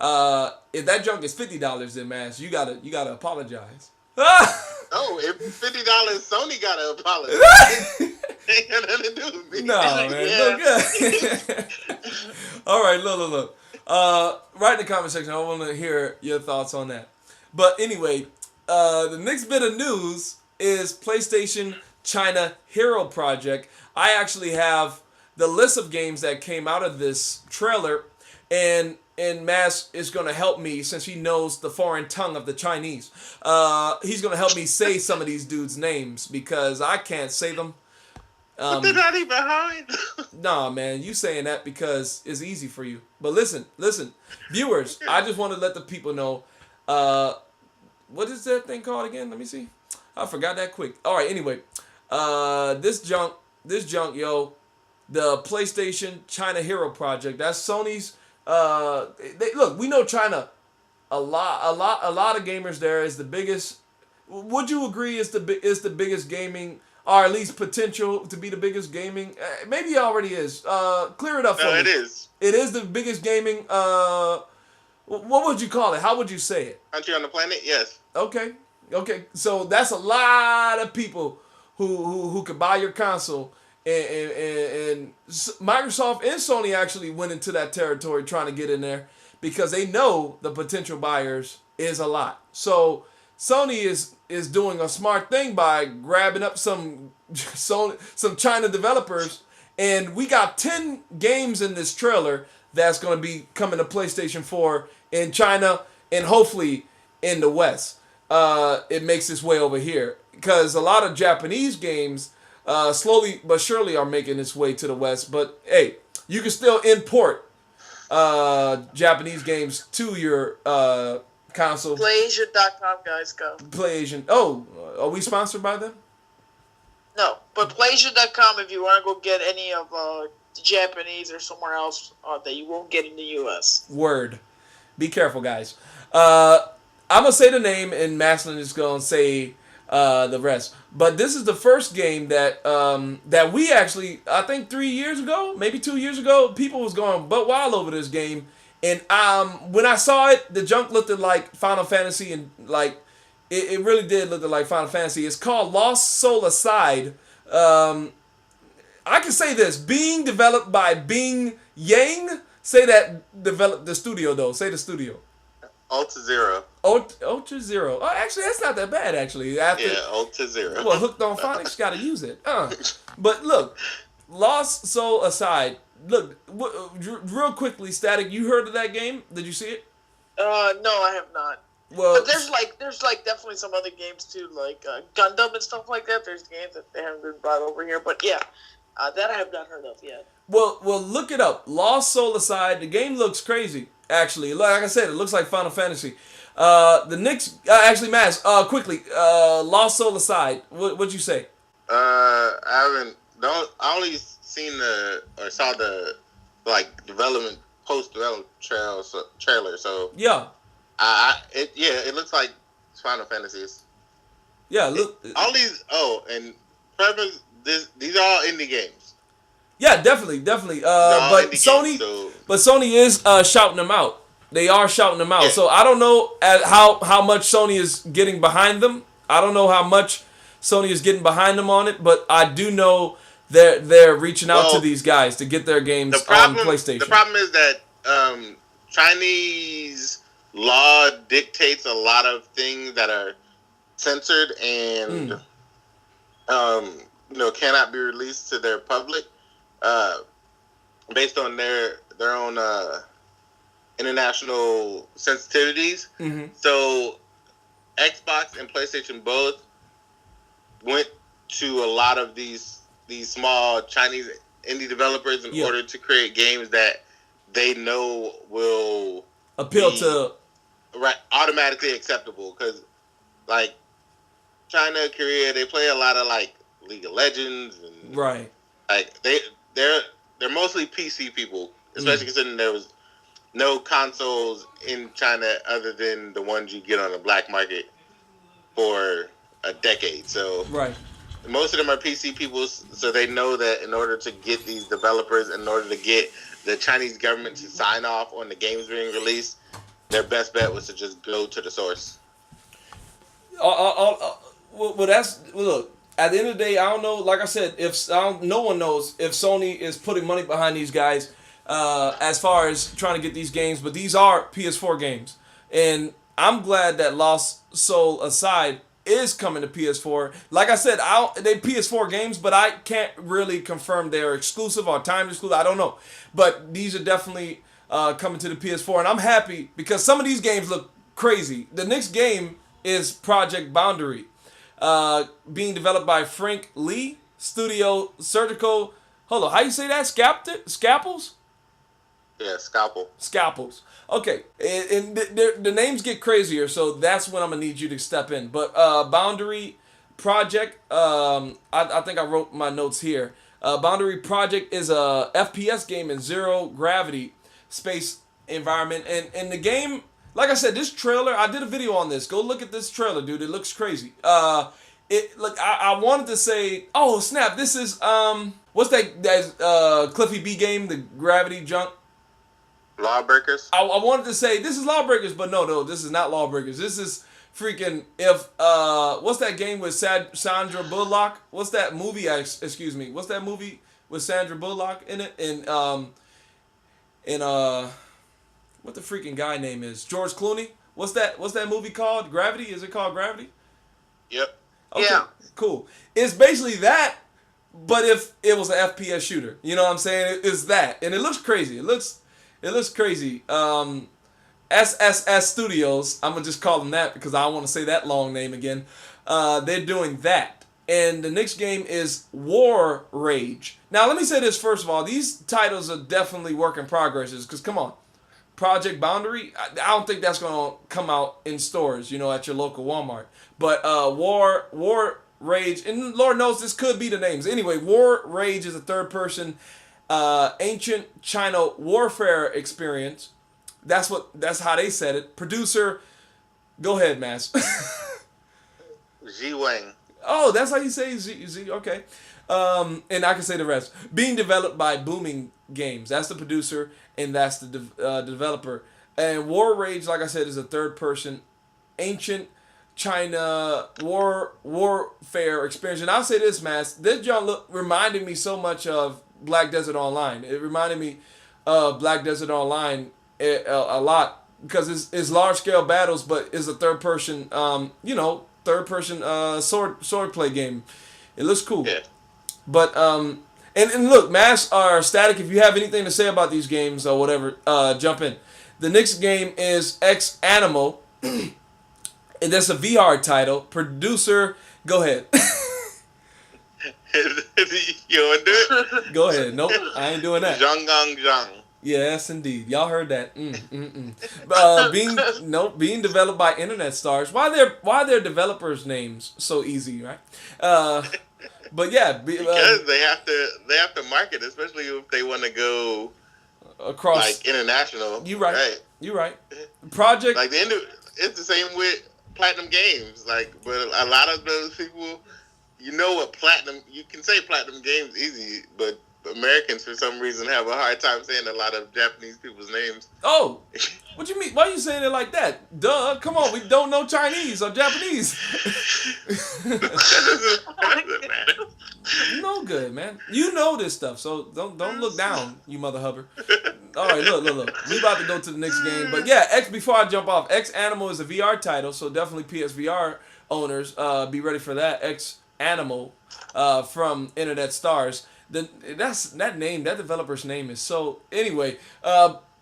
If that junk is $50, then man, you gotta apologize. Oh, if $50, Sony gotta apologize. Ain't got nothing to do with me. No, man, look. All right, look. Write in the comment section. I want to hear your thoughts on that. But anyway, the next bit of news is PlayStation China Hero Project. I actually have the list of games that came out of this trailer, and Mass is going to help me since he knows the foreign tongue of the Chinese. He's going to help me say some of these dudes' names because I can't say them. But they're not even behind. Nah, man, you saying that because it's easy for you. But listen, viewers, I just want to let the people know, what is that thing called again? Let me see. I forgot that quick. All right, anyway, this junk, yo, the PlayStation China Hero Project. That's Sony's. Look, we know China. A lot of gamers there is the biggest. Would you agree? Is the biggest gaming, or at least potential to be the biggest gaming? Maybe it already is. Clear it up for me. It is. It is the biggest gaming. What would you call it? How would you say it? Country on the planet? Yes. Okay. So that's a lot of people who could buy your console, and Microsoft and Sony actually went into that territory trying to get in there because they know the potential buyers is a lot. So Sony is doing a smart thing by grabbing up some China developers, and we got 10 games in this trailer that's going to be coming to PlayStation 4 in China and hopefully in the West. It makes its way over here because a lot of Japanese games slowly but surely are making its way to the West. But hey, you can still import Japanese games to your console. PlayAsia.com, guys, go. PlayAsia. Oh, are we sponsored by them? No, but PlayAsia.com if you want to go get any of Japanese or somewhere else that you won't get in the U.S. Word. Be careful, guys. I'm going to say the name, and Mastalin is going to say the rest. But this is the first game that we actually, I think 3 years ago, maybe 2 years ago, people was going butt wild over this game. And when I saw it, the junk looked like Final Fantasy, and like it really did look like Final Fantasy. It's called Lost Soul Aside. I can say this, being developed by Bing Yang. Say that developed the studio though. Say the studio. Ultra Zero. Ultra Zero. Oh, actually, that's not that bad. Actually, Ultra Zero. Well, hooked on phonics, gotta use it. But look, Lost Soul Aside. Look, real quickly, Static. You heard of that game? Did you see it? No, I have not. Well, but there's definitely some other games too, like Gundam and stuff like that. There's games that they haven't been brought over here, but yeah, that I have not heard of yet. Well, look it up. Lost Soul Aside. The game looks crazy. Actually, like I said, it looks like Final Fantasy. The next, actually, Mass, quickly, Lost Soul Aside. What'd you say? I only seen saw the post-development trailer. So yeah, it looks like Final Fantasies. Yeah, look. And preference. These are all indie games. Yeah, definitely. But Sony is shouting them out. They are shouting them out. Yeah. So I don't know how much Sony is getting behind them. I don't know how much Sony is getting behind them on it, but I do know they're reaching out to these guys to get their games on PlayStation. The problem is that Chinese law dictates a lot of things that are censored and cannot be released to their public. Based on their own international sensitivities. Mm-hmm. So Xbox and PlayStation both went to a lot of these small Chinese indie developers in order to create games that they know will appeal to automatically acceptable. Because like China, Korea, they play a lot of like League of Legends and right. Like they're mostly PC people, especially considering there was no consoles in China other than the ones you get on the black market for a decade. So Right. most of them are PC people, so they know that in order to get these developers, in order to get the Chinese government to sign off on the games being released, their best bet was to just go to the source. Well, look. At the end of the day, I don't know. Like I said, no one knows if Sony is putting money behind these guys as far as trying to get these games. But these are PS4 games, and I'm glad that Lost Soul Aside is coming to PS4. Like I said, they PS4 games, but I can't really confirm they're exclusive or timed exclusive. I don't know, but these are definitely coming to the PS4, and I'm happy because some of these games look crazy. The next game is Project Boundary. Being developed by Frank Lee, Studio Surgical. Hold on, how you say that? Scalpels? Yeah, Scalpel. Scalpels. Okay, and the names get crazier, so that's when I'm gonna need you to step in. But Boundary Project, I think I wrote my notes here. Boundary Project is a FPS game in zero gravity space environment, and the game. Like I said, this trailer, I did a video on this. Go look at this trailer, dude. It looks crazy. I wanted to say, oh snap, this is what's that Cliffy B game, the gravity junk? Lawbreakers. I wanted to say this is Lawbreakers, but no, this is not Lawbreakers. This is freaking what's that game with Sandra Bullock? What's that movie? Excuse me. What's that movie with Sandra Bullock in it? What the freaking guy name is? George Clooney? What's that movie called? Gravity? Is it called Gravity? Yep. Okay, Yeah. cool. It's basically that, but if it was an FPS shooter. You know what I'm saying? It's that. And it looks crazy. It looks crazy. SSS Studios, I'm going to just call them that because I don't want to say that long name again. They're doing that. And the next game is War Rage. Now, let me say this first of all. These titles are definitely work in progresses because, come on. Project Boundary, I don't think that's going to come out in stores, at your local Walmart. But War Rage, and Lord knows this could be the names. Anyway, War Rage is a third-person ancient China warfare experience. That's how they said it. Producer, go ahead, Mass. Ji Wang. Oh, that's how you say Z. Okay. And I can say the rest. Being developed by Booming Games. That's the producer, and that's the developer. And War Rage, like I said, is a third-person, ancient China warfare experience. And I'll say this, Mass. This junk reminded me so much of Black Desert Online. It reminded me of Black Desert Online a lot because it's large-scale battles, but it's a third-person, sword play game. It looks cool. Yeah. But and look, Mass or Static, if you have anything to say about these games or whatever, jump in. The next game is X Animal, and that's a VR title. Producer, go ahead. You want to do it? Go ahead. Nope, I ain't doing that. Zhang Gang Zhang. Yes, indeed. Y'all heard that. Being developed by Internet Stars. Why their developers' names so easy, right? But yeah, because they have to market, especially if they want to go across like international. You right. You right. Project like it's the same with Platinum Games. Like, but a lot of those people, what platinum? You can say Platinum Games easy, but Americans for some reason have a hard time saying a lot of Japanese people's names. Oh, what you mean? Why are you saying it like that? Duh, come on, we don't know Chinese or Japanese. Doesn't matter. No good, man. You know this stuff, so don't look down, you mother hubber. All right, look. We about to go to the next game, but yeah, before I jump off, X Animal is a VR title, so definitely PSVR owners, be ready for that. X Animal, from Internet Stars. That developer's name is so. Anyway,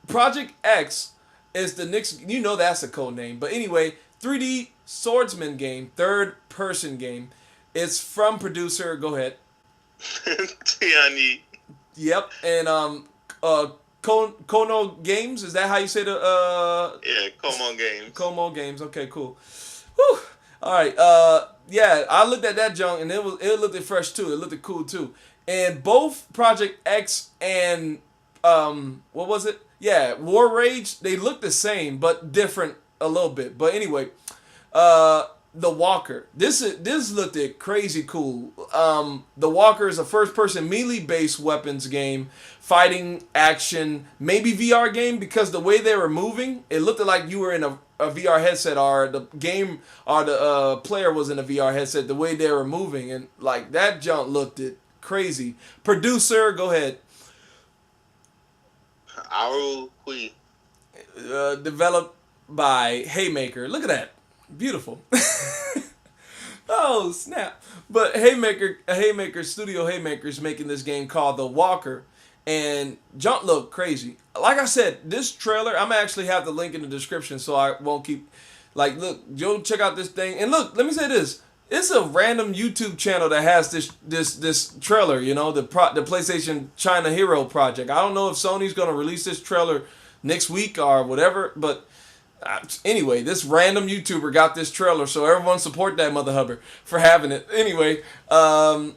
Project X is the next. That's a code name, but anyway, 3D swordsman game, third-person game. It's from producer. Go ahead. Tiani. Yep, and Kono Games. Is that how you say the? Yeah, Como Games. Como Games. Okay, cool. Whew. All right. Yeah, I looked at that junk and it looked fresh too. It looked cool too. And both Project X and what was it? Yeah, War Rage, they look the same, but different a little bit. But anyway, the Walker. This looked at crazy cool. The Walker is a first-person melee-based weapons game, fighting action, maybe VR game, because the way they were moving, it looked like you were in a VR headset, or the game, or the player was in a VR headset. The way they were moving, and like that junk looked it crazy. Producer, go ahead. Aru Hui. Developed by Haymaker. Look at that. Beautiful. Oh, snap. But Studio Haymaker's making this game called The Walker. And junk look crazy. Like I said, this trailer, I'm actually have the link in the description so I won't keep, like, look, go check out this thing. And look, let me say this. It's a random YouTube channel that has this trailer, you know, the PlayStation China Hero project. I don't know if Sony's going to release this trailer next week or whatever, but anyway, this random YouTuber got this trailer, so everyone support that mother hubber for having it. Anyway, or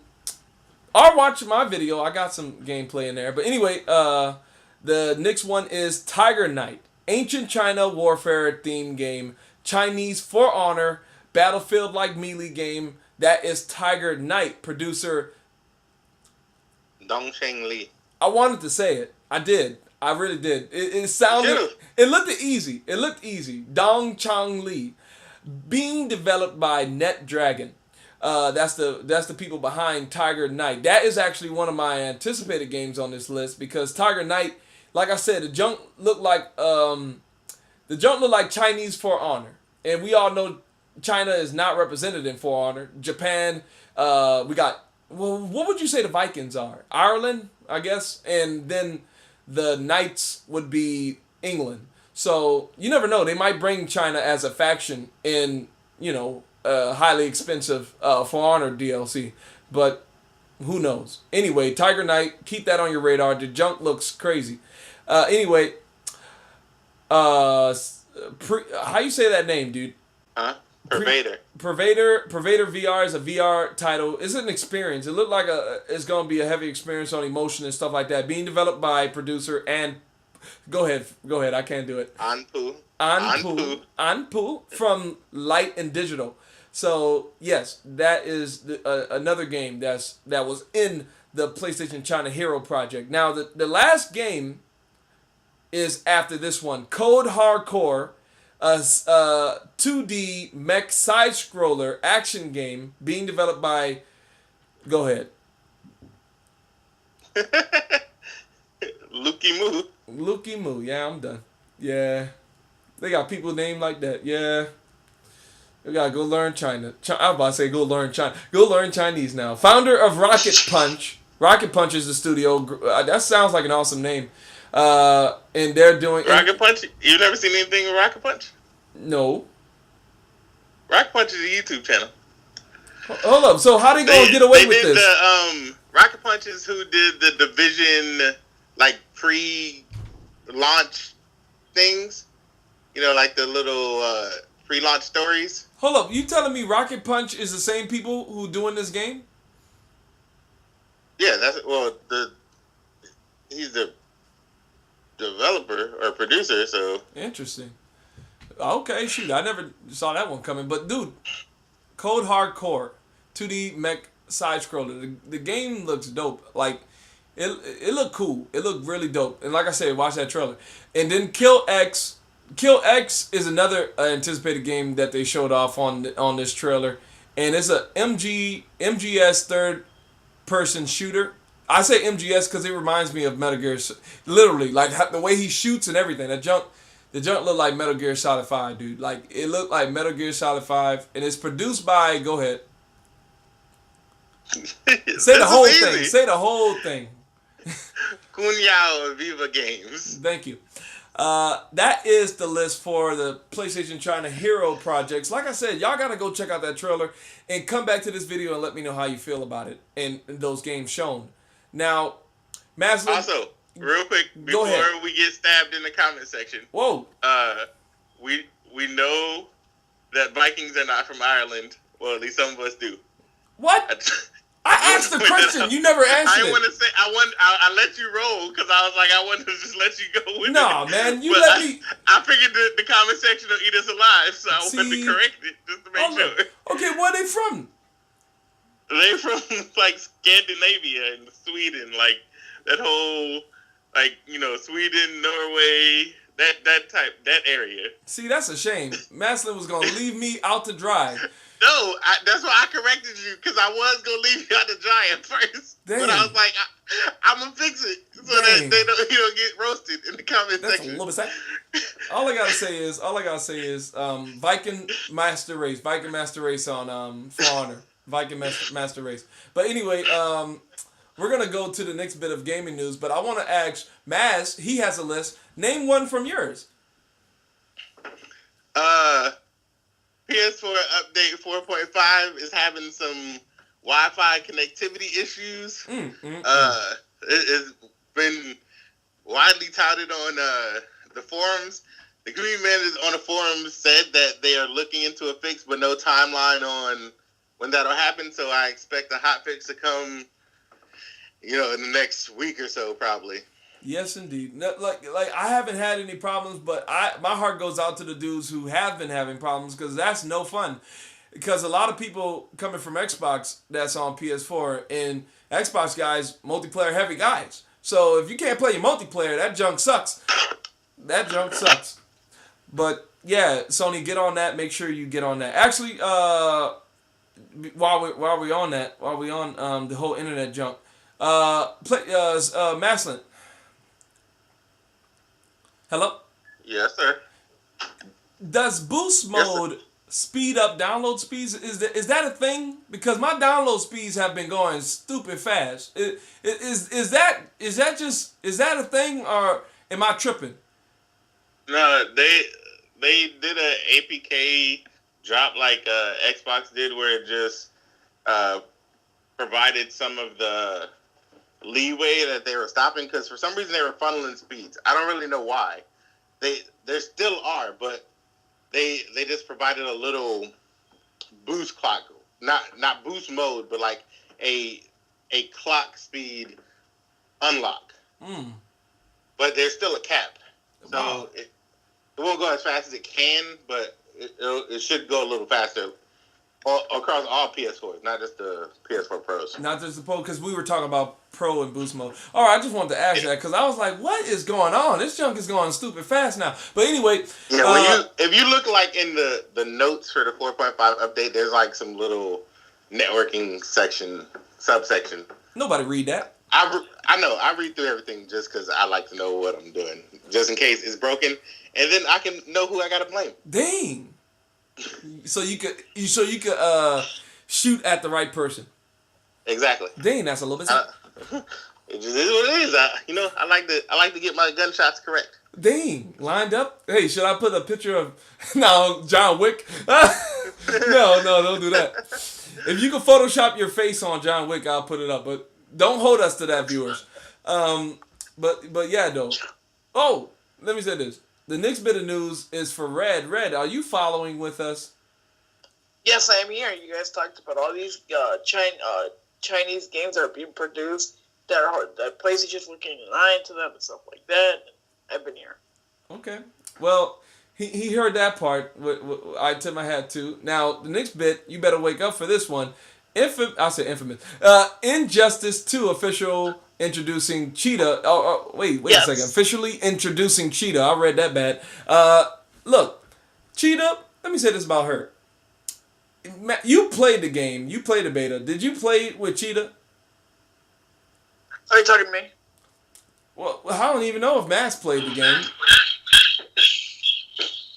watch my video. I got some gameplay in there. But anyway, the next one is Tiger Knight. Ancient China warfare themed game. Chinese For Honor. Battlefield-like melee game. That is Tiger Knight. Producer Dongsheng Li. I wanted to say it. I did. I really did. It sounded... It looked easy. It looked easy. Dong Chang Li. Being developed by NetDragon. That's the people behind Tiger Knight. That is actually one of my anticipated games on this list because Tiger Knight, like I said, the junk looked like Chinese For Honor, and we all know China is not represented in For Honor. Japan, we got, well, what would you say the Vikings are? Ireland, I guess, and then the Knights would be England. So you never know; they might bring China as a faction in, you know, highly expensive For Honor DLC, but who knows? Anyway, Tiger Knight, keep that on your radar. The junk looks crazy. Anyway, how you say that name, dude? Huh? Pervader. Pervader VR is a VR title. It's an experience. It looked like it's gonna be a heavy experience on emotion and stuff like that. Being developed by producer and go ahead. I can't do it. Anpu from Light and Digital. So yes, that is another game that was in the PlayStation China Hero project. Now the last game is after this one, Code Hardcore, a 2D mech side scroller action game being developed by. Go ahead. Lucky Moo. Yeah, I'm done. Yeah, they got people named like that. Yeah. We gotta go learn China. I was about to say go learn China. Go learn Chinese now. Founder of Rocket Punch. Rocket Punch is the studio. That sounds like an awesome name. And they're doing... Rocket Punch? You've never seen anything with Rocket Punch? No. Rocket Punch is a YouTube channel. Hold up. So how they gonna get away with this? Rocket Punch is who did the Division, like, pre-launch things. You know, like the little... pre-launch stories. Hold up, you telling me Rocket Punch is the same people who doing this game? Yeah, he's the developer or producer, so interesting. Okay, shoot, I never saw that one coming. But dude, Code Hardcore, 2D mech side scroller. The game looks dope. Like it looked cool. It looked really dope. And like I said, watch that trailer. And then Kill X is another anticipated game that they showed off on this trailer, and it's a MGS third-person shooter. I say MGS because it reminds me of Metal Gear. Literally, like the way he shoots and everything. The junk looked like Metal Gear Solid 5, dude. Like it looked like Metal Gear Solid 5, and it's produced by. Go ahead. Say the whole thing. Say the whole thing. Kunyao of Viva Games. Thank you. That is the list for the PlayStation China Hero projects. Like I said, y'all gotta go check out that trailer and come back to this video and let me know how you feel about it and those games shown. Now, Mastalin. Also, real quick before we get stabbed in the comment section. Whoa. We know that Vikings are not from Ireland. Well, at least some of us do. What? I asked the question. You never I answered didn't it. want to say. I let you roll because I was like, I wanted to just let you go with it. Nah, man, you But let me. I figured the comment section will eat us alive, so I wanted See? to correct it just to make Oh, sure. look. Okay, where they from? They from like Scandinavia and Sweden, like that whole, like Sweden, Norway, that area. See, that's a shame. Mastalin was gonna leave me out to dry. No, that's why I corrected you because I was gonna leave you out to dry at first, Dang. but I was like, I'm gonna fix it so Dang. that they don't get roasted in the comment That's section. a little bit sad. All I gotta say is, Viking Master Race on For Honor. Viking Master Race. But anyway, we're gonna go to the next bit of gaming news. But I want to ask Maz. He has a list. Name one from yours. PS4 update 4.5 is having some Wi-Fi connectivity issues. It's been widely touted on the forums. The community manager on the forums said that they are looking into a fix, but no timeline on when that'll happen. So I expect a hot fix to come, in the next week or so, probably. Yes, indeed. Like I haven't had any problems, but my heart goes out to the dudes who have been having problems because that's no fun. Because a lot of people coming from Xbox that's on PS4 and Xbox guys, multiplayer heavy guys. So if you can't play your multiplayer, that junk sucks. That junk sucks. But yeah, Sony, get on that. Make sure you get on that. Actually, while we on the whole internet junk, Mastalin. Hello? Yes, sir. Does boost mode speed up download speeds? Is that a thing? Because my download speeds have been going stupid fast. Is that a thing or am I tripping? No, they did a APK drop like Xbox did, where it just provided some of the leeway that they were stopping because for some reason they were funneling speeds. I don't really know why. There still are, but they just provided a little boost clock, not boost mode, but like a clock speed unlock. But there's still a cap, so Wow. it won't go as fast as it can, but it should go a little faster. Across all PS4s, not just the PS4 Pros. Not just the Pro, because we were talking about Pro and boost mode. All right, I just wanted to ask that because I was like, what is going on? This junk is going stupid fast now. But anyway. Yeah, if you look like in the notes for the 4.5 update, there's like some little networking subsection. Nobody read that. I know. I read through everything just because I like to know what I'm doing, just in case it's broken, and then I can know who I gotta blame. Dang. So you could shoot at the right person. Exactly. Dang, that's a little bit sad. It just is what it is. I like to get my gunshots correct. Dang, lined up. Hey, should I put a picture of John Wick? No, don't do that. If you can Photoshop your face on John Wick, I'll put it up. But don't hold us to that, viewers. But yeah, though. Oh, let me say this. The next bit of news is for Red. Red, are you following with us? Yes, I am here. You guys talked about all these Chinese games that are being produced that PlayStation's looking an eye into them and stuff like that. I've been here. Okay. Well, he heard that part. I tip my hat to. Now, the next bit, you better wake up for this one. I said infamous. Injustice 2 official introducing Cheetah. Wait a second. Officially introducing Cheetah. I read that bad. Look, Cheetah, let me say this about her. You played the game. You played the beta. Did you play with Cheetah? Are you talking to me? Well, I don't even know if Max played the game.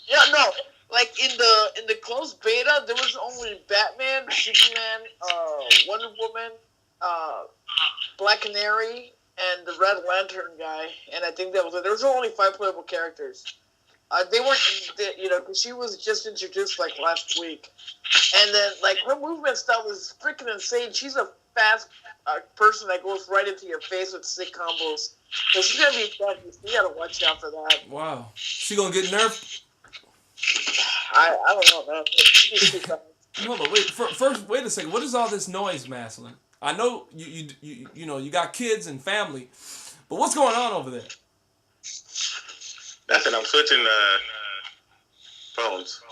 Yeah, no. Like in the closed beta, there was only Batman, Superman, Wonder Woman, Black Canary, and the Red Lantern guy, and I think that was it. There was only 5 playable characters. They weren't, because she was just introduced like last week, and then like her movement style is freaking insane. She's a fast person that goes right into your face with sick combos. So she's gonna be fast. You gotta watch out for that. Wow, she gonna get nerfed? I don't know, man. Hold on, wait. First, wait a second. What is all this noise, Mastalin? I know you know you got kids and family, but what's going on over there? That's it. I'm switching phones.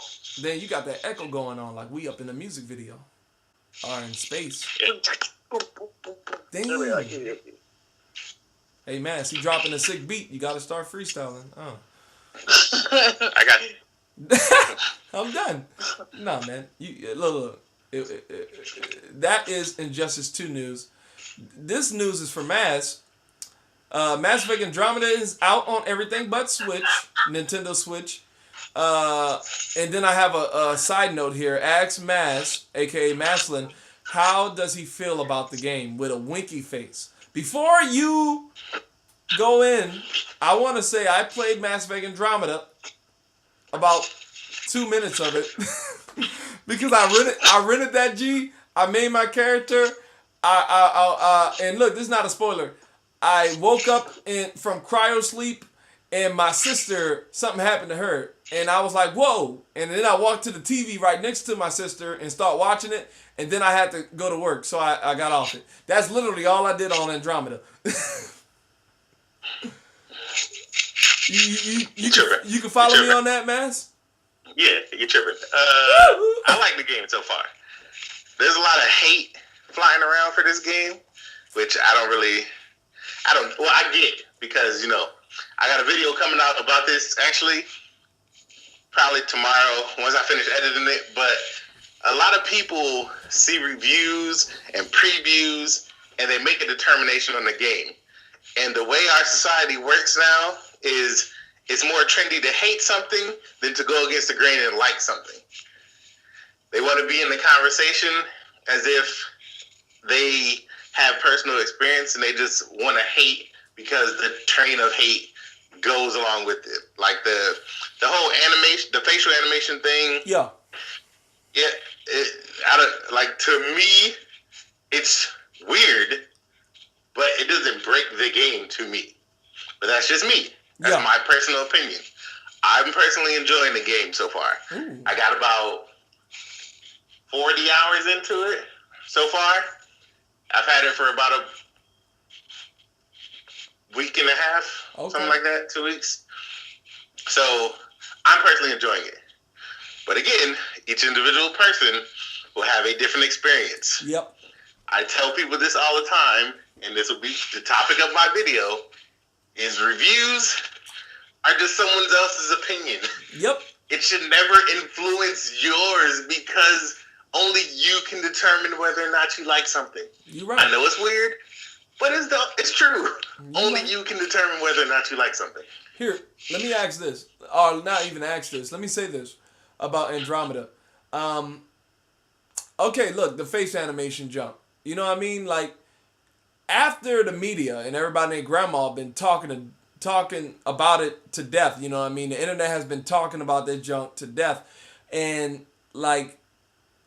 Then you got that echo going on like we up in the music video or in space. Damn. Hey man, he dropping a sick beat. You gotta start freestyling. Oh. I got it. I'm done. Nah, man. Look. That is Injustice 2 news. This news is for Mass. Mass Effect Andromeda is out on everything but Switch, Nintendo Switch. And then I have a side note here. Ask Mass, aka Mastalin, how does he feel about the game with a winky face? Before you go in, I want to say I played Mass Effect Andromeda, about 2 minutes of it, because I rented that G. I made my character. And look, this is not a spoiler. I woke up from cryo sleep, and my sister, something happened to her, and I was like, whoa. And then I walked to the TV right next to my sister and start watching it, and then I had to go to work, so I got off it. That's literally all I did on Andromeda. You can follow me on that, Mass? Yeah, you're tripping. I like the game so far. There's a lot of hate flying around for this game, which I get, because, you know, I got a video coming out about this actually probably tomorrow once I finish editing it, but a lot of people see reviews and previews and they make a determination on the game. And the way our society works now is it's more trendy to hate something than to go against the grain and like something. They want to be in the conversation as if they have personal experience and they just want to hate because the train of hate goes along with it. Like the whole animation, the facial animation thing. Yeah. Yeah. To me, it's weird, but it doesn't break the game to me. But that's just me. That's my personal opinion. I'm personally enjoying the game so far. Ooh. I got about 40 hours into it so far. I've had it for about a week and a half, something like that, 2 weeks. So I'm personally enjoying it. But again, each individual person will have a different experience. Yep. I tell people this all the time, and this will be the topic of my video, is reviews are just someone else's opinion. Yep. It should never influence yours because only you can determine whether or not you like something. You're right. I know it's weird, but it's true. Only you can determine whether or not you like something. Here, let me ask this. Or not even ask this. Let me say this about Andromeda. Okay, look, the face animation jump. You know what I mean? Like, after the media and everybody and their grandma been talking about it to death, you know what I mean? The internet has been talking about that junk to death. And, like,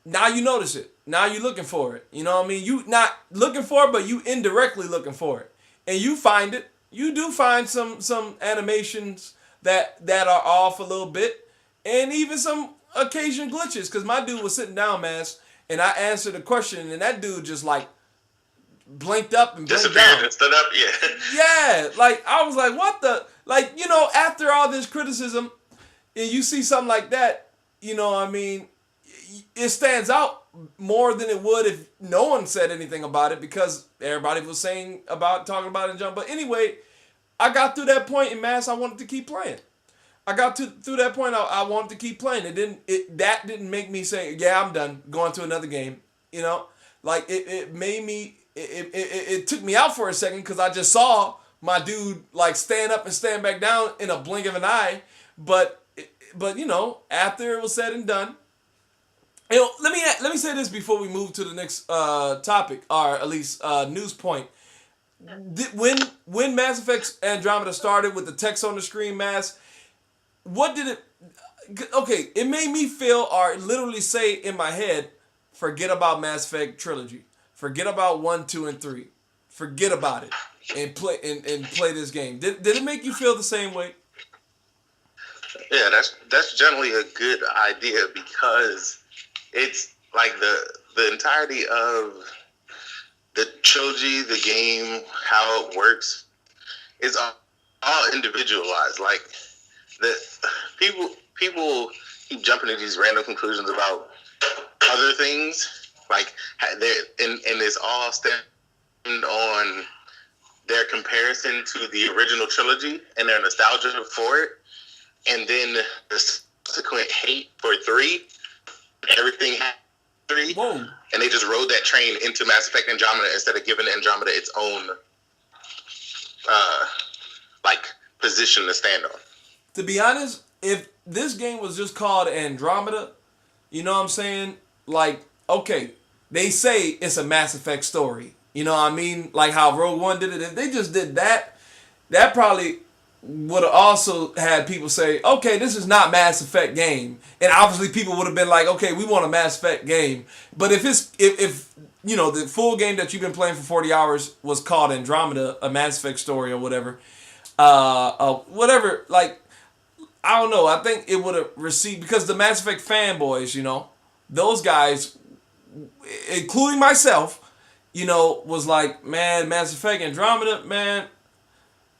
now you notice it. Now you're looking for it. You know what I mean? You not looking for it, but you indirectly looking for it. And you find it. You do find some animations that are off a little bit. And even some occasion glitches. Because my dude was sitting down, Mass, and I answered a question, and that dude just, like, blinked up and blinked down. And stood up, yeah. Yeah, like, I was like, what the? Like, you know, after all this criticism, and you see something like that, you know what I mean, it stands out more than it would if no one said anything about it because everybody was talking about it and jump. But anyway, I got through that point in Mass, I wanted to keep playing. I got through that point, I wanted to keep playing. That didn't make me say, yeah, I'm done, going to another game. You know, like it made me, it took me out for a second because I just saw my dude like stand up and stand back down in a blink of an eye. But you know, after it was said and done, you know, let me say this before we move to the next topic, or at least news point. When Mass Effect Andromeda started with the text on the screen, what did it? Okay, it made me feel, or literally say in my head, forget about Mass Effect trilogy, forget about 1, 2, and 3, forget about it, and play this game. Did it make you feel the same way? Yeah, that's generally a good idea because it's like the entirety of the trilogy, the game, how it works, is all individualized. Like the people keep jumping to these random conclusions about other things. Like and it's all stemmed on their comparison to the original trilogy and their nostalgia for it, and then the subsequent hate for 3. Everything happened 3. Whoa. And they just rode that train into Mass Effect Andromeda instead of giving Andromeda its own position to stand on. To be honest, if this game was just called Andromeda, you know what I'm saying? Like, okay, they say it's a Mass Effect story. You know what I mean? Like how Rogue One did it. If they just did that, that probably would have also had people say, okay, this is not Mass Effect game. And obviously people would have been like, okay, we want a Mass Effect game. But if you know, the full game that you've been playing for 40 hours was called Andromeda, a Mass Effect story or whatever, like, I don't know. I think it would have received, because the Mass Effect fanboys, you know, those guys, including myself, you know, was like, man, Mass Effect Andromeda, man,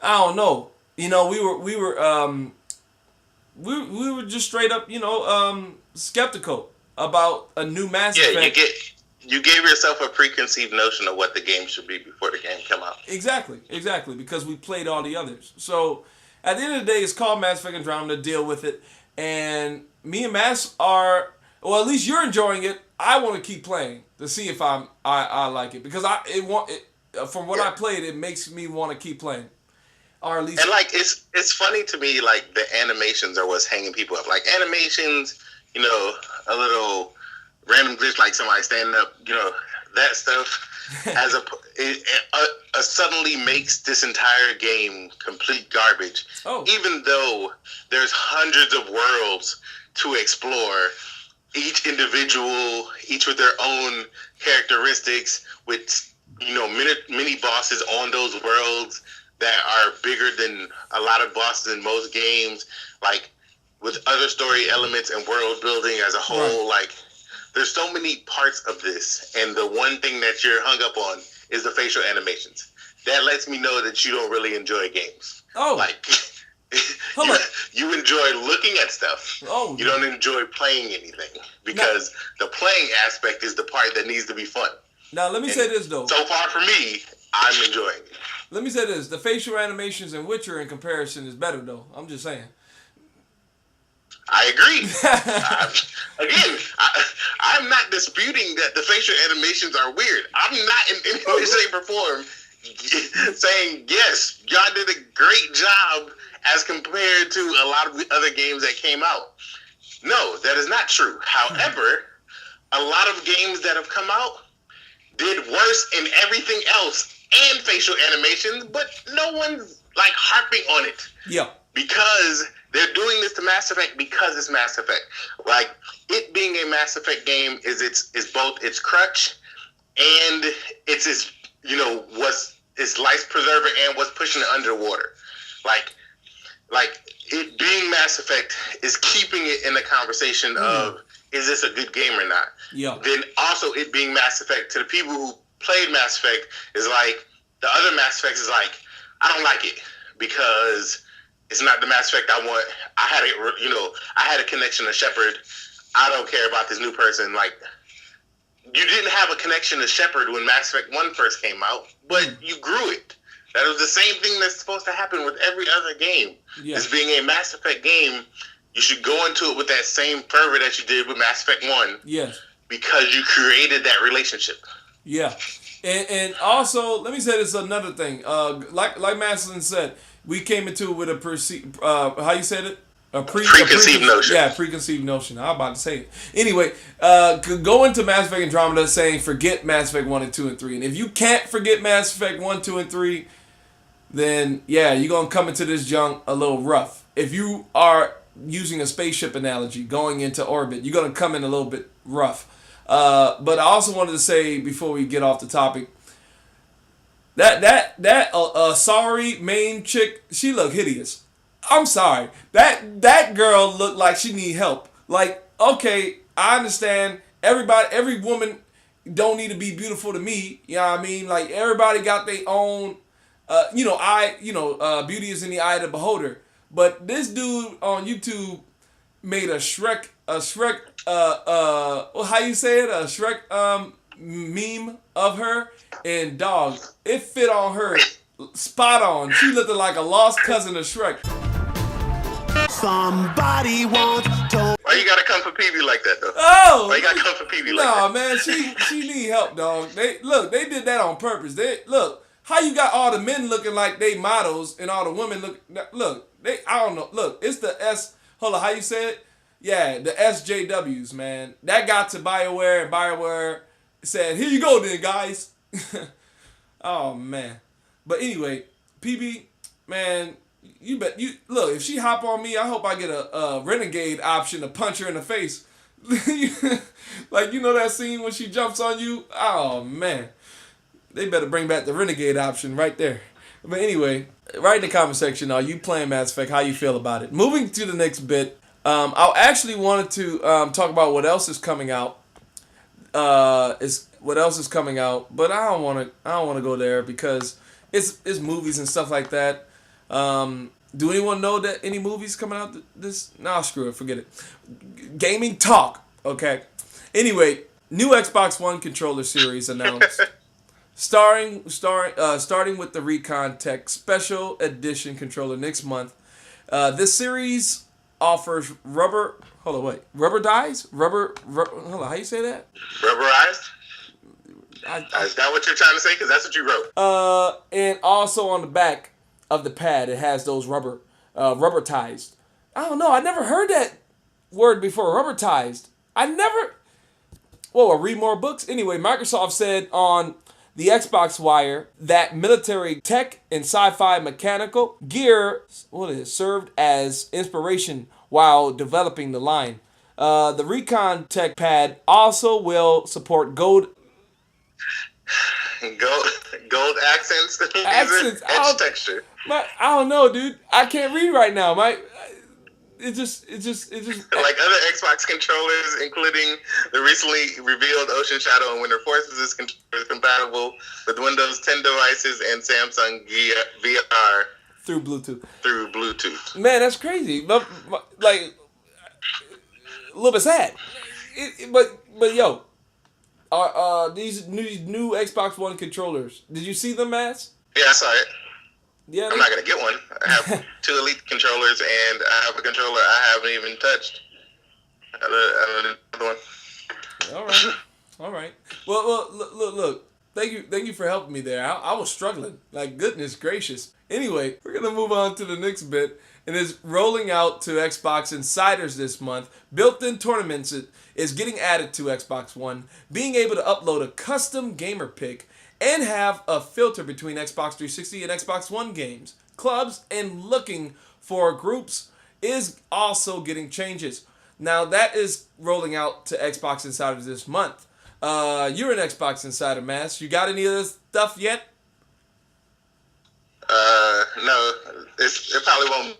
I don't know. You know, we were just straight up, you know, skeptical about a new Mass Effect. Yeah, you gave yourself a preconceived notion of what the game should be before the game came out. Exactly, because we played all the others. So at the end of the day, it's called Mass Effect Andromeda. Deal with it, and me and Mass are, well, at least you're enjoying it. I want to keep playing to see if I like it, because from what I played, it makes me want to keep playing. Or at least, and like it's funny to me, like the animations are what's hanging people up. Like animations, you know, a little random glitch, like somebody standing up, you know, that stuff as a suddenly makes this entire game complete garbage. Oh. Even though there's hundreds of worlds to explore, each with their own characteristics, with, you know, mini bosses on those worlds that are bigger than a lot of bosses in most games, like with other story elements and world building as a whole. Right. Like, there's so many parts of this, and the one thing that you're hung up on is the facial animations. That lets me know that you don't really enjoy games. Oh. Like, you enjoy looking at stuff. Oh. You don't enjoy playing anything, because the playing aspect is the part that needs to be fun. Now, let me say this, though. So far for me, I'm enjoying it. Let me say this. The facial animations in Witcher in comparison is better, though. I'm just saying. I agree. I'm not disputing that the facial animations are weird. I'm not in any way, shape, or form saying, yes, y'all did a great job as compared to a lot of the other games that came out. No, that is not true. However, a lot of games that have come out did worse in everything else and facial animations, but no one's like harping on it. Yeah. Because they're doing this to Mass Effect because it's Mass Effect. Like, it being a Mass Effect game is both its crutch and it's its, you know, what's its life preserver and what's pushing it underwater. Like it being Mass Effect is keeping it in the conversation of, is this a good game or not? Yeah. Then also it being Mass Effect, to the people who played Mass Effect, is like, the other Mass Effects is like, I don't like it because it's not the Mass Effect I want. I had a connection to Shepard. I don't care about this new person. Like, you didn't have a connection to Shepard when Mass Effect 1 first came out, but you grew it. That was the same thing that's supposed to happen with every other game. Yeah. This being a Mass Effect game, you should go into it with that same fervor that you did with Mass Effect 1. Yes. Because you created that relationship. Yeah. And also, let me say this another thing. Like Mastalin said, we came into it with a how you said it? Preconceived notion. Yeah, preconceived notion. I was about to say it. Anyway, go into Mass Effect Andromeda saying forget Mass Effect 1 and 2 and 3. And if you can't forget Mass Effect 1, 2, and 3, then yeah, you're going to come into this junk a little rough. If you are using a spaceship analogy, going into orbit, you're going to come in a little bit rough. But I also wanted to say, before we get off the topic, that sorry main chick, she looked hideous. I'm sorry. That girl looked like she need help. Like, okay, I understand every woman don't need to be beautiful to me. You know what I mean? Like everybody got their own. Beauty is in the eye of the beholder. But this dude on YouTube made a Shrek, how you say it? A Shrek meme of her, and dog, it fit on her spot on. She looked like a lost cousin of Shrek. Somebody wants to. Why you gotta come for PB like that though? Oh, Why you gotta come for PB like nah, that? man, she need help, dog. They did that on purpose. How you got all the men looking like they models and all the women I don't know. Look, it's the S. Hold on, how you say it? Yeah, the SJWs, man. That got to BioWare, and BioWare said, "Here you go, then, guys." Oh man. But anyway, PB, man, you look. If she hop on me, I hope I get a renegade option to punch her in the face. Like that scene when she jumps on you. Oh man, they better bring back the renegade option right there. But anyway, write in the comment section, are you playing Mass Effect? How you feel about it? Moving to the next bit, I actually wanted to talk about what else is coming out. But I don't want to go there because it's movies and stuff like that. Do anyone know that any movies coming out this? Nah, screw it, forget it. GamIN Talk. Okay. Anyway, new Xbox One controller series announced. Starting with the Recon Tech Special Edition controller next month. This series offers rubber dies? Hold on, how you say that? Rubberized? Is that what you're trying to say? Because that's what you wrote. And also on the back of the pad, it has those rubberized. I don't know. I never heard that word before, rubberized. Read more books. Anyway, Microsoft said on the Xbox Wire that military tech and sci-fi mechanical gear served as inspiration while developing the line. The Recon Tech pad also will support gold accents. Accents. Edge texture. I don't know, dude. I can't read right now. It just like other Xbox controllers, including the recently revealed Ocean Shadow and Winter Forces, is compatible with Windows 10 devices and Samsung VR through Bluetooth. Man, that's crazy. But like a little bit sad. But yo, these new Xbox One controllers? Did you see them, Mass? Yeah, I saw it. Yeah, I'm not gonna get one. I have 2 Elite controllers, and I have a controller I haven't even touched. Another one. All right. Well, look. Thank you for helping me there. I was struggling. Like, goodness gracious. Anyway, we're gonna move on to the next bit, and it's rolling out to Xbox Insiders this month. Built-in tournaments is getting added to Xbox One, being able to upload a custom gamer pick and have a filter between Xbox 360 and Xbox One games. Clubs and looking for groups is also getting changes. Now that is rolling out to Xbox Insiders this month. You're an Xbox Insider, Mass. You got any of this stuff yet? No. It probably won't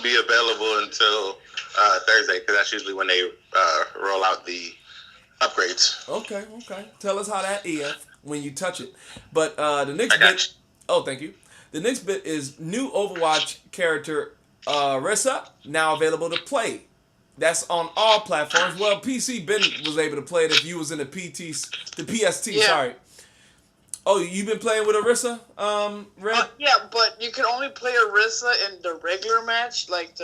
be available until Thursday, because that's usually when they roll out the upgrades. Okay. Tell us how that is when you touch it. But the next bit... Oh, thank you. The next bit is new Overwatch character Rissa, now available to play. That's on all platforms. Well, PC Ben was able to play it if you was in the PST, yeah. Sorry. Oh, you've been playing with Orisa, Red? Yeah, but you can only play Orisa in the regular match, like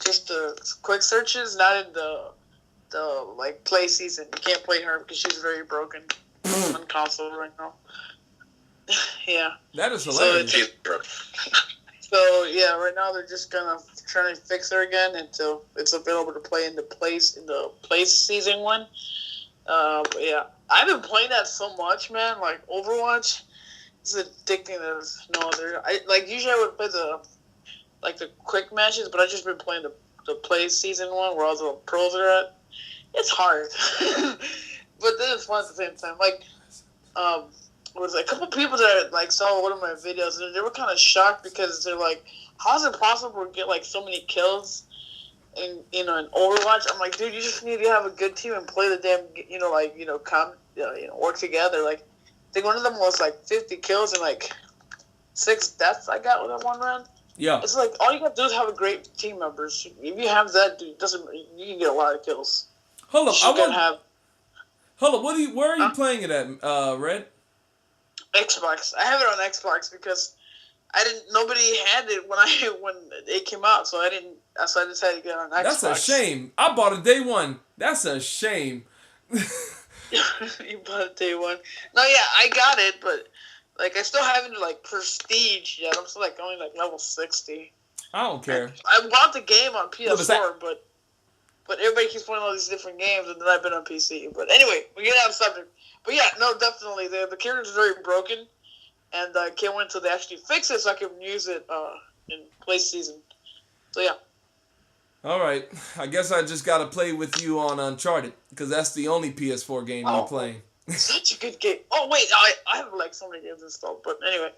just the quick searches, not in the like play season. You can't play her because she's very broken on console right now. Yeah. That is hilarious. So yeah, right now they're just trying to fix her again until it's available to play in the play season one. But yeah, I've been playing that so much, man. Like Overwatch, it's addicting. There's no other. Usually I would play the quick matches, but I've just been playing the play season one where all the pros are at. It's hard, but then it's fun at the same time. Like, was a couple people that saw one of my videos and they were kind of shocked because they're like, "How is it possible to get so many kills in Overwatch?" I'm like, dude, you just need to have a good team and play the damn work together. Like, I think one of them was like 50 kills and like 6 deaths I got with that one round. Yeah. It's like all you gotta do is have a great team members. If you have that, dude, you can get a lot of kills. Hold up, Hold up, where are you Huh? playing it at, Red? Xbox. I have it on Xbox because nobody had it when it came out, so I decided to get it on Xbox. That's a shame. I bought it day one. That's a shame. You bought it day one. No, yeah, I got it, but like I still haven't like prestige yet. I'm still like only like level 60. I don't care. I bought the game on What was that? PS4, but everybody keeps playing all these different games, and then I've been on PC. But anyway, we get out of subject. But yeah, no, definitely the character's very broken, and I can't wait until they actually fix it so I can use it in play season. So yeah. All right. I guess I just got to play with you on Uncharted because that's the only PS4 game you're playing. Such a good game. Oh, wait, I have like so many games installed, but anyway.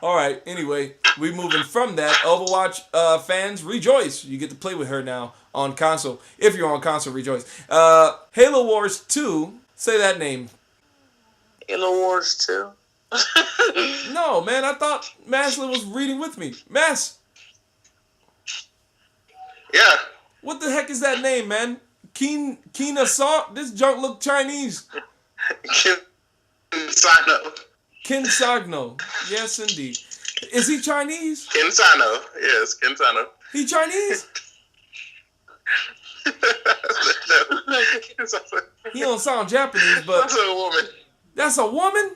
All right. Anyway, we moving from that. Overwatch fans, rejoice. You get to play with her now on console. If you're on console, rejoice. Halo Wars 2. Say that name. Halo Wars 2. No, man. I thought Mastalin was reading with me. Mas. Yeah. What the heck is that name, man? Keen Assault? This junk look Chinese. Kinsano. Kinsagno. Yes, indeed. Is he Chinese? Kinsano. Yes, Kinsano. He Chinese? He don't sound Japanese, but... That's a woman. That's a woman?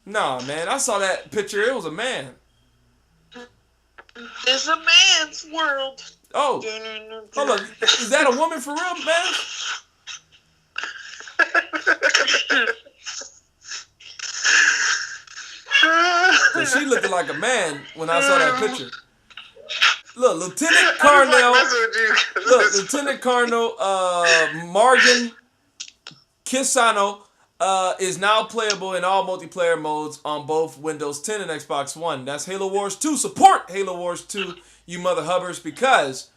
Nah, man. I saw that picture. It was a man. It's a man's world. Oh. Hold on. Is that a woman for real, man? So she looked like a man when I saw that picture. Look, Lieutenant Colonel Morgan Kisano is now playable in all multiplayer modes on both Windows 10 and Xbox One. That's Halo Wars 2. Support Halo Wars 2, you mother hubbers, because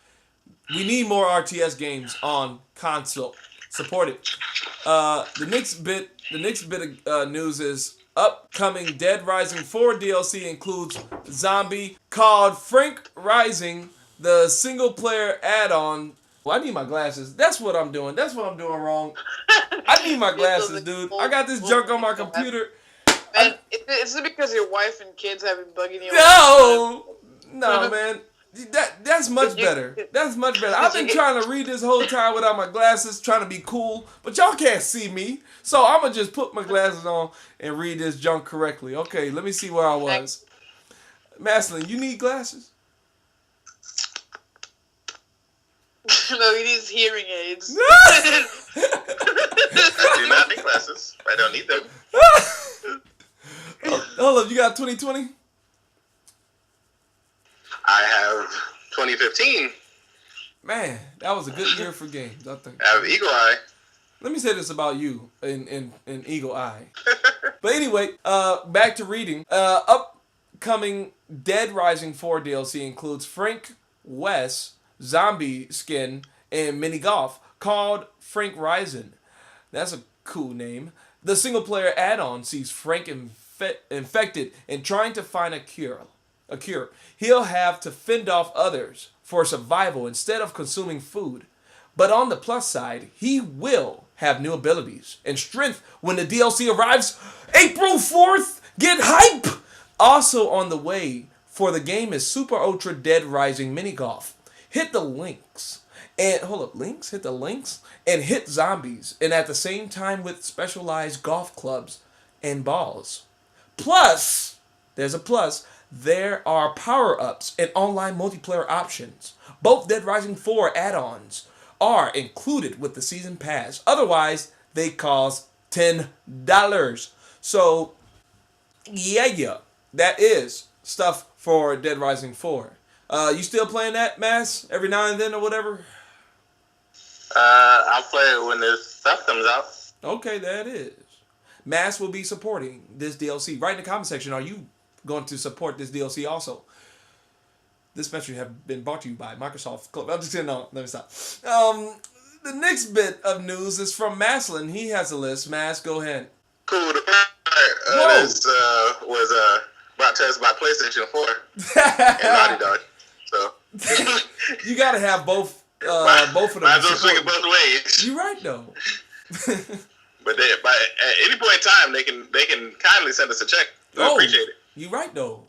we need more RTS games on console. Support it. The next bit of news is upcoming Dead Rising 4 DLC includes zombie called Frank Rising, the single player add-on. Well, I need my glasses. That's what I'm doing. That's what I'm doing wrong. I need my glasses, dude. I got this junk on my computer. Man, is it because your wife and kids have been bugging you? No, man. That's much better. That's much better. I've been trying to read this whole time without my glasses, trying to be cool, but y'all can't see me. So I'm going to just put my glasses on and read this junk correctly. Okay, let me see where I was. Mastalin, you need glasses? No, he needs hearing aids. I do not need glasses. I don't need them. Hold up, you got 2020? I have 2015. Man, that was a good year for games, I think. I have Eagle Eye. Let me say this about you in Eagle Eye. But anyway, back to reading. Upcoming Dead Rising 4 DLC includes Frank West zombie skin and mini golf called Frank Rising. That's a cool name. The single player add-on sees Frank infected and trying to find a cure. He'll have to fend off others for survival instead of consuming food. But on the plus side, he will have new abilities and strength when the DLC arrives April 4th. Get hype! Also on the way for the game is Super Ultra Dead Rising Mini Golf. Hit the links and hit the links and hit zombies, and at the same time with specialized golf clubs and balls. Plus, there's a plus. There are power-ups and online multiplayer options. Both Dead Rising 4 add-ons are included with the season pass. Otherwise, they cost $10. So, yeah, that is stuff for Dead Rising 4. You still playing that, Mass, every now and then or whatever? I'll play it when this stuff comes out. Okay, that is. Mass will be supporting this DLC. Write in the comment section, are you going to support this DLC also? This message have been brought to you by Microsoft. I'm just kidding. No, let me stop. The next bit of news is from Mastalin. He has a list. Mas, go ahead. Cool. The part this was brought to us by PlayStation 4 and Naughty Dog. So You got to have both of them. Might as well swing it both ways. You're right, though. But at any point in time, they can kindly send us a check. We appreciate it. You right though.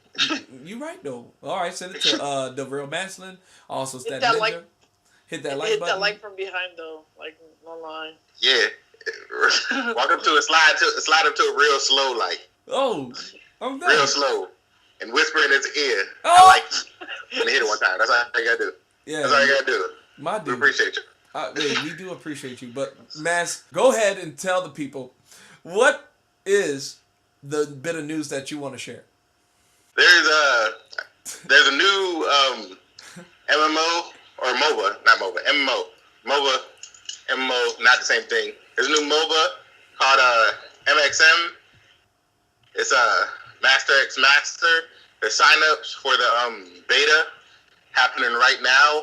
You right though. All right, send it to the real Mastalin. Also, Static that Ninja. like. Hit that like Hit button. that like from behind though, like online. Yeah. Walk up to a slide up to a real slow like. Oh, I'm done. Real slow. And whisper in his ear. Oh. I like you. And hit it one time. That's all you gotta do. Yeah. That's all you gotta do. My dude. We appreciate you. We do appreciate you. But Mas, go ahead and tell the people what is the bit of news that you want to share. There's a new MMO or MOBA, not MOBA, MMO, not the same thing. There's a new MOBA called MXM. It's Master X Master. There's signups for the beta happening right now.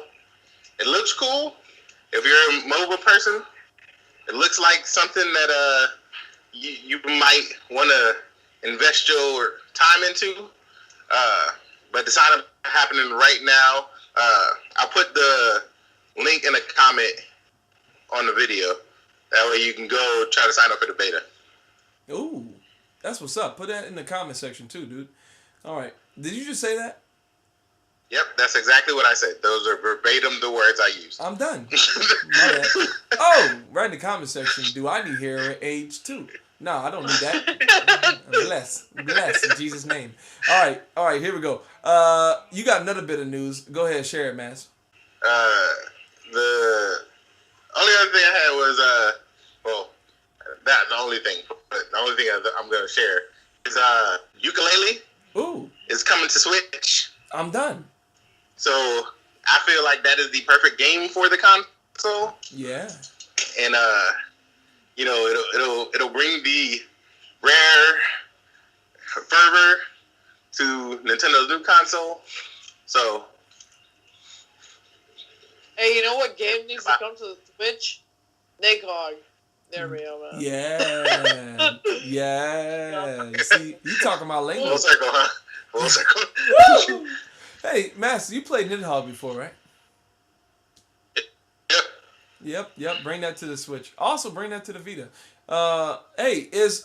It looks cool. If you're a MOBA person, it looks like something that you might want to invest your time into. But the sign up happening right now. I'll put the link in a comment on the video. That way you can go try to sign up for the beta. Ooh, that's what's up. Put that in the comment section too, dude. All right. Did you just say that? Yep, that's exactly what I said. Those are verbatim the words I used. I'm done. My bad. Oh, right in the comment section. Do I need hearing aids too? No, I don't need that. I'm blessed in Jesus' name. All right, here we go. You got another bit of news. Go ahead, share it, Mas. The only other thing I had was that's the only thing. But the only thing I'm gonna share is ukulele. Ooh, is coming to Switch. I'm done. So I feel like that is the perfect game for the console. Yeah. And it'll bring the rare fervor to Nintendo's new console. So Hey, you know what game needs to come to the Switch? Nighthawk. There we go, man. Yeah. Yeah. You see, you talking about language. full circle, huh? Full circle. Hey, Master, you played Nidhogg before, right? Yep. Bring that to the Switch. Also, bring that to the Vita. Hey, is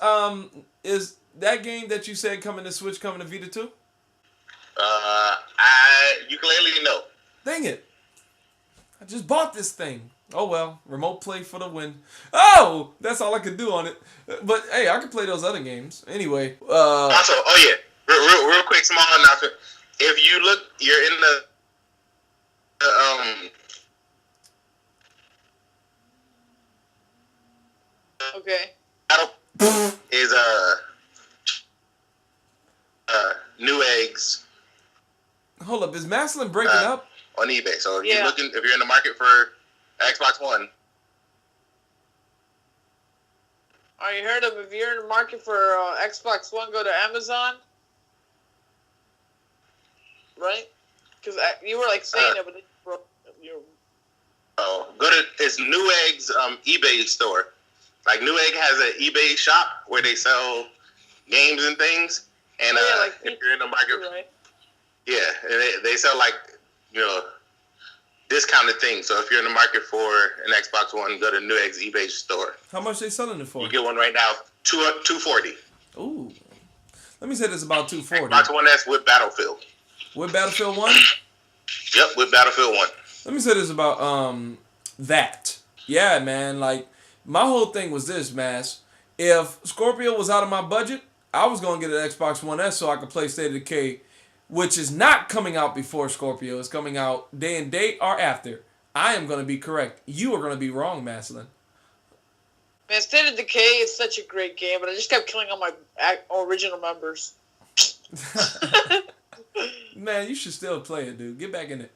that game that you said coming to Switch coming to Vita too? Ukulele, no. Dang it! I just bought this thing. Oh well, remote play for the win. Oh, that's all I could do on it. But hey, I could play those other games anyway. Also, real quick, small announcement. If you look, you're in the Okay. is New Eggs Hold up, is Mastalin breaking up? on eBay. So if Yeah. if you're in the market for Xbox One, All right, you heard of if you're in the market for Xbox One, go to Amazon. Right? Because you were like saying it, but then you go to it's New Egg's eBay store. Like Newegg has an eBay shop where they sell games and things. And if you're in the market, right? yeah, and they sell like discounted things. So if you're in the market for an Xbox One, go to Newegg's eBay store. How much they selling it for? You get one right now, $240. Ooh, let me say this about $240. Xbox One S with Battlefield. With Battlefield 1? Yep, with Battlefield 1. Let me say this about that. Yeah, man, like my whole thing was this, Mass. If Scorpio was out of my budget, I was gonna get an Xbox One S so I could play State of Decay, which is not coming out before Scorpio. It's coming out day and date or after. I am gonna be correct. You are gonna be wrong, Mastalin. Man, State of Decay is such a great game, but I just kept killing all my original members. Man, you should still play it, dude. Get back in it.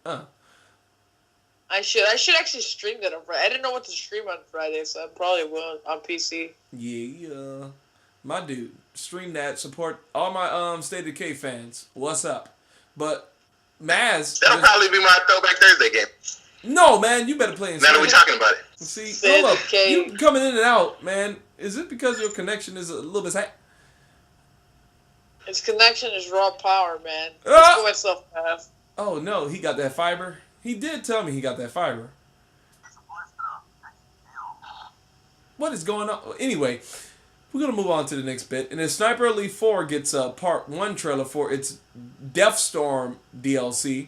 I should actually stream that on Friday. I didn't know what to stream on Friday, so I probably will on PC. Yeah. My dude, stream that. Support all my State of Decay fans. What's up? But Maz, That'll probably be my Throwback Thursday game. No, man, you better play in Now that we're talking about it. See, Sid hold up. K. You coming in and out, man. Is it because your connection is a little bit... His connection is raw power, man. Ah! Let's go myself fast. Oh, no, he got that fiber. He did tell me he got that fiber. What is going on? Anyway, we're going to move on to the next bit. And then Sniper Elite 4 gets a Part 1 trailer for its Deathstorm DLC.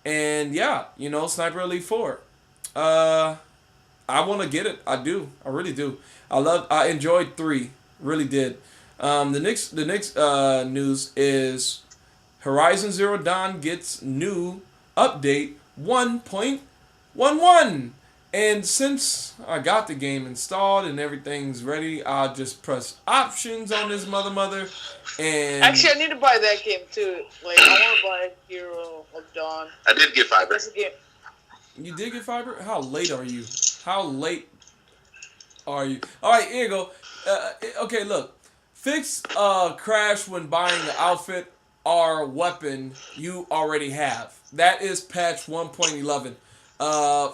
And yeah, you know, Sniper Elite 4. I want to get it. I do. I really do. I enjoyed 3. Really did. The next news is Horizon Zero Dawn gets new update 1.11. And since I got the game installed and everything's ready, I'll just press options on this mother. And actually, I need to buy that game too. Like, I want to buy Hero of Dawn. I did get fiber. That's a game. You did get fiber? How late are you? How late are you? All right, here you go. Okay, look. Fix crash when buying the outfit or weapon you already have. That is patch 1.11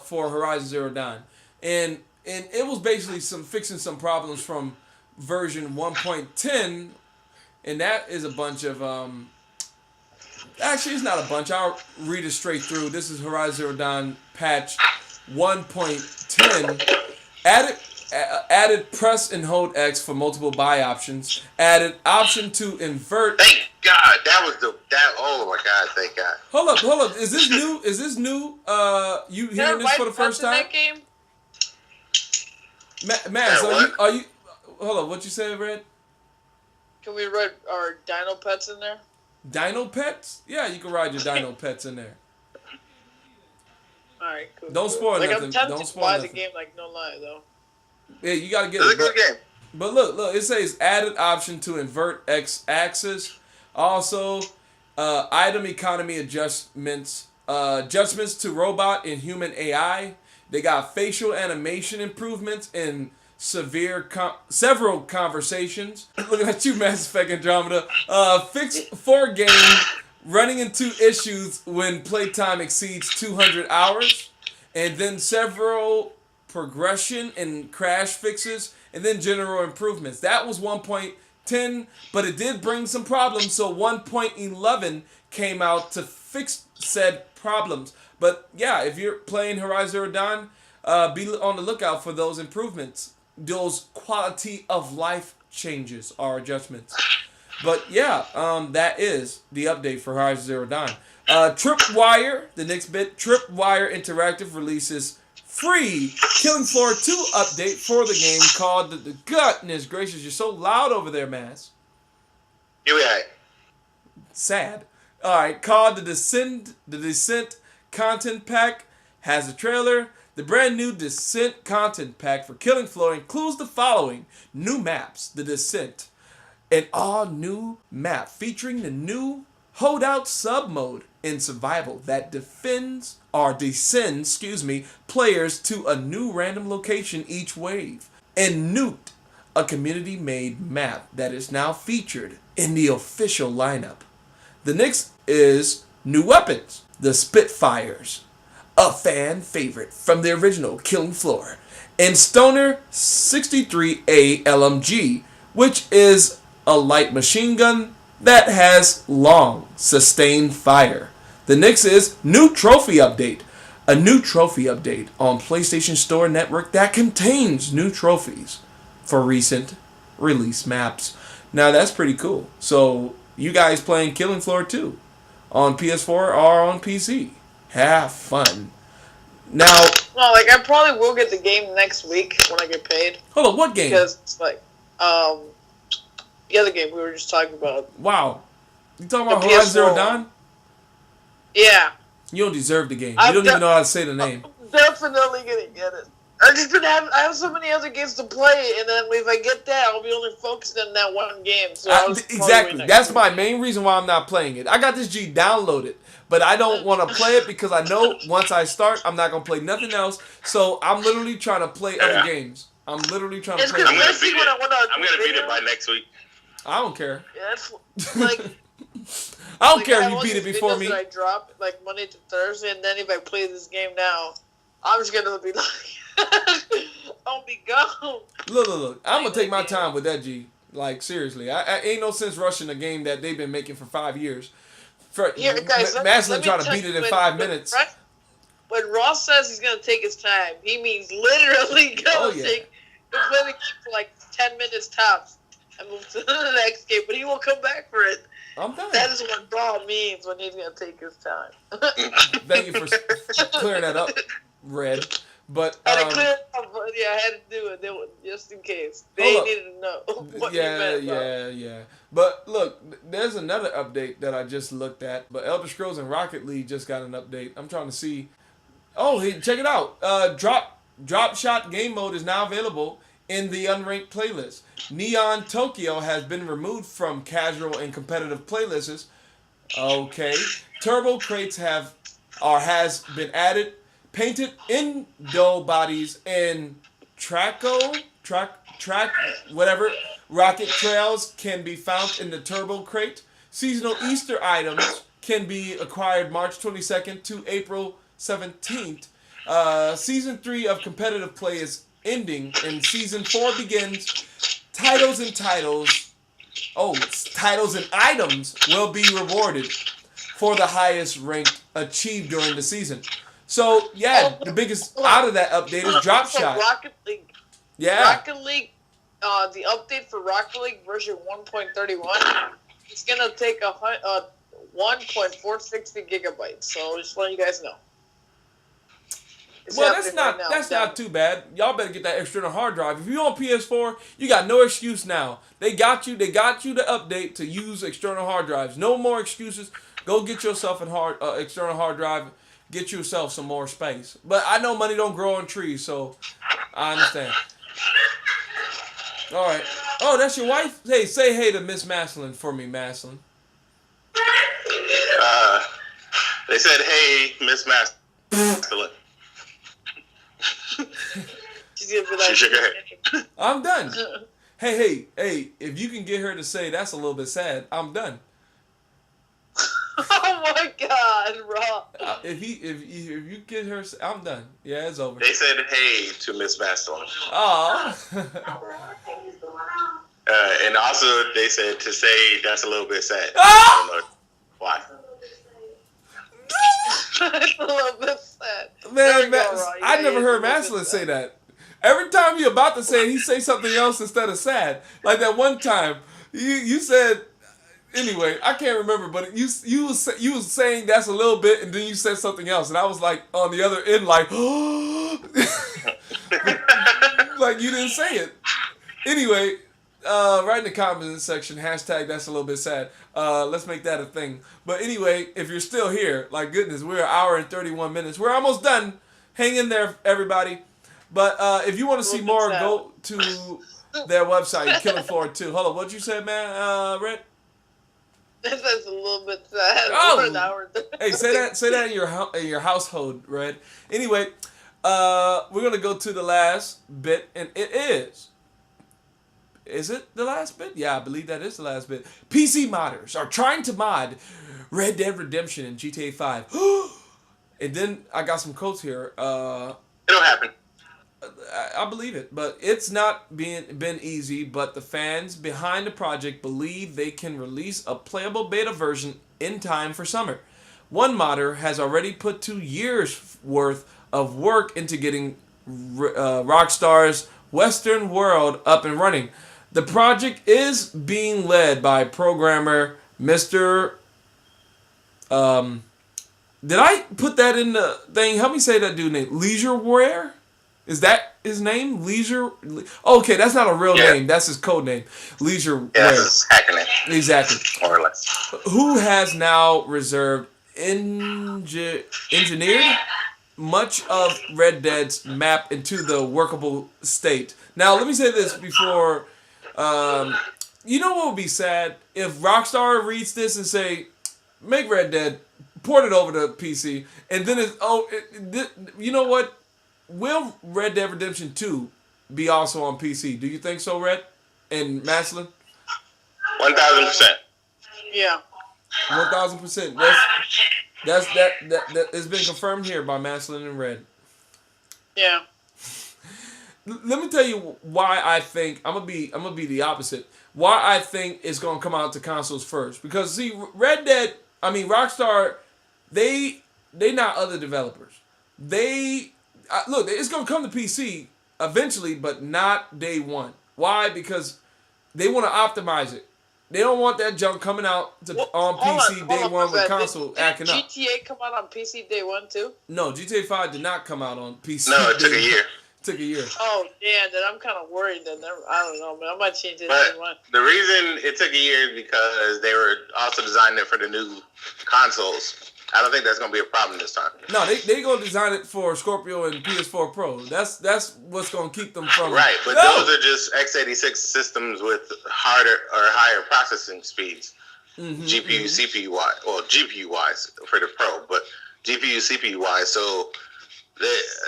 for Horizon Zero Dawn. And it was basically fixing some problems from version 1.10, and that is a bunch of actually, it's not a bunch. I'll read it straight through. This is Horizon Zero Dawn patch 1.10. Added press and hold X for multiple buy options. Added option to invert. Thank God. Oh my God, thank God. Hold up. Is this new? You hearing this for the first time? That game? Man, so are you? Hold up. What you say, Red? Can we ride our dino pets in there? Dino pets? Yeah, you can ride your dino pets in there. Alright, cool. Don't spoil like, nothing. I'm tempted Don't to spoil buy nothing. the game, like, no lie, though. Yeah, you gotta get It's it. a good game. But look, it says added option to invert X-axis. Also, item economy adjustments to robot and human AI. They got facial animation improvements and several conversations. Looking at you, Mass Effect Andromeda. Fix 4 game running into issues when playtime exceeds 200 hours. And then several progression and crash fixes, and then general improvements. That was 1.10, but it did bring some problems, so 1.11 came out to fix said problems. But yeah, if you're playing Horizon Zero Dawn, be on the lookout for those improvements, those quality of life changes or adjustments. But yeah, that is the update for Horizon Zero Dawn. Tripwire, the next bit, Tripwire Interactive releases free Killing Floor 2 update for the game called the goodness gracious, you're so loud over there, Mass. Here we are. Sad. Alright, called the Descent Content Pack, has a trailer. The brand new Descent Content Pack for Killing Floor includes the following new maps: the Descent, an all new map featuring the new Holdout sub mode in survival that descends players to a new random location each wave. And Nuked, a community made map that is now featured in the official lineup. The next is new weapons, the Spitfires, a fan favorite from the original Killing Floor, and Stoner 63A LMG, which is a light machine gun that has long sustained fire. The next is new trophy update. A new trophy update on PlayStation Store Network that contains new trophies for recent release maps. Now that's pretty cool. So you guys playing Killing Floor 2 on PS4 or on PC, have fun. Now, No, like, I probably will get the game next week when I get paid. hold on, what game? Because it's like, the other game we were just talking about. Wow. You talking about The Horizon Zero PS4 Dawn? Yeah. You don't deserve the game. You I'm don't even know how to say the name. I'm definitely gonna get it. I have so many other games to play, and then if I get that, I'll be only focused on that one game. So Exactly. That's my main reason why I'm not playing it. I got this G downloaded, but I don't want to play it because I know once I start, I'm not gonna play nothing else. So I'm literally trying to play other games. I'm literally trying to play. I'm gonna Let's beat see what I wanna it. I'm gonna beat do. it by next week. I don't care. Yeah, it's like I don't like, care I if have you all beat it these before videos me. that I drop like Monday to Thursday, and then if I play this game now, I'm just gonna be like, I'll be gone. Look. I'm gonna take my time with that, G. Like seriously, I ain't no sense rushing a game that they've been making for 5 years. Here, guys, Maslin trying to tell beat it you, in 5 minutes. When Ross says he's gonna take his time, he means literally gonna take play the game for like 10 minutes tops and move to the next game, but he will come back for it. I'm done. That is what Raw means when he's gonna take his time. Thank you for clearing that up, Red. But I had to clear it up, but yeah, I had to do it just in case. They needed to know what you meant. Yeah. But look, there's another update that I just looked at. But Elder Scrolls and Rocket League just got an update. I'm trying to see. Oh, hey, check it out. Drop Shot game mode is now available in the unranked playlist. Neon Tokyo has been removed from casual and competitive playlists. Okay. Turbo crates has been added. Painted Indo bodies and track whatever rocket trails can be found in the turbo crate. Seasonal Easter items can be acquired March 22nd to April 17th. Season 3 of competitive play is ending and Season 4 begins. Titles and items will be rewarded for the highest rank achieved during the season. So, the biggest out of that update is Drop Shot. Rocket League. Yeah. Rocket League, the update for Rocket League version 1.31, it's going to take 1.460 gigabytes. So, just letting you guys know. Well, that's not too bad. Y'all better get that external hard drive. If you're on PS4, you got no excuse now. They got you the update to use external hard drives. No more excuses. Go get yourself an external hard drive. Get yourself some more space. But I know money don't grow on trees, so I understand. All right. Oh, that's your wife? Hey, say hey to Miss Mastalin for me, Mastalin. They said, hey, Miss Mastalin. She shook her head. I'm done. Hey, if you can get her to say that's a little bit sad, I'm done. Oh my God, Rob. If you get her, I'm done. Yeah, it's over. They said hey to Miss Mastalin. Oh. And also they said to say that's a little bit sad. Oh! I don't know why. It's a little bit sad. Man, I never heard Mastalin say that. Every time you're about to say it, he say something else instead of sad. Like that one time, you said. Anyway, I can't remember, but you was saying that's a little bit, and then you said something else, and I was like on the other end, like, like you didn't say it. Anyway, write in the comments section hashtag that's a little bit sad. Let's make that a thing. But anyway, if you're still here, like goodness, we're an hour and 31 minutes. We're almost done. Hang in there, everybody. But if you want to see more, go to their website, Killing Floor 2. Hold on, what'd you say, man, Red? That's a little bit sad. Oh, hey, say that in your household, Red. Anyway, we're gonna go to the last bit, and it is. Is it the last bit? Yeah, I believe that is the last bit. PC modders are trying to mod Red Dead Redemption in GTA 5. And then I got some quotes here. It'll happen. I believe it, but it's not been easy, but the fans behind the project believe they can release a playable beta version in time for summer. One modder has already put 2 years worth of work into getting Rockstar's Western world up and running. The project is being led by programmer Mr. Did I put that in the thing? Help me say that dude's name. Leisure Warrior? Is that his name? Leisure? Okay, that's not a real name. That's his code name. Leisure Warrior. Yeah, that's his hacking name. Exactly. More or less. Who has now engineered much of Red Dead's map into the workable state. Now, let me say this before. You know what would be sad? If Rockstar reads this and say, make Red Dead, port it over to PC, and then you know what? Will Red Dead Redemption 2 be also on PC? Do you think so, Red? And Mastalin? 1,000%. Yeah. 1,000%. That it's been confirmed here by Mastalin and Red. Yeah. Let me tell you why I think I'm gonna be the opposite. Why I think it's gonna come out to consoles first, because see, Rockstar, they not other developers. Look, it's gonna come to PC eventually, but not day one. Why? Because they want to optimize it. They don't want that junk coming out on PC day one with console acting up. Did GTA come out on PC day one too? No, GTA 5 did not come out on PC. No, it took a year. Took a year. Oh, yeah, then I'm kind of worried. Then I don't know, man. I might change it. But the reason it took a year is because they were also designing it for the new consoles. I don't think that's going to be a problem this time. No, they going to design it for Scorpio and PS4 Pro. That's what's going to keep them from... Right, but those are just x86 systems with harder or higher processing speeds. GPU, CPU-wise. Well, GPU-wise for the Pro, but GPU, CPU-wise. So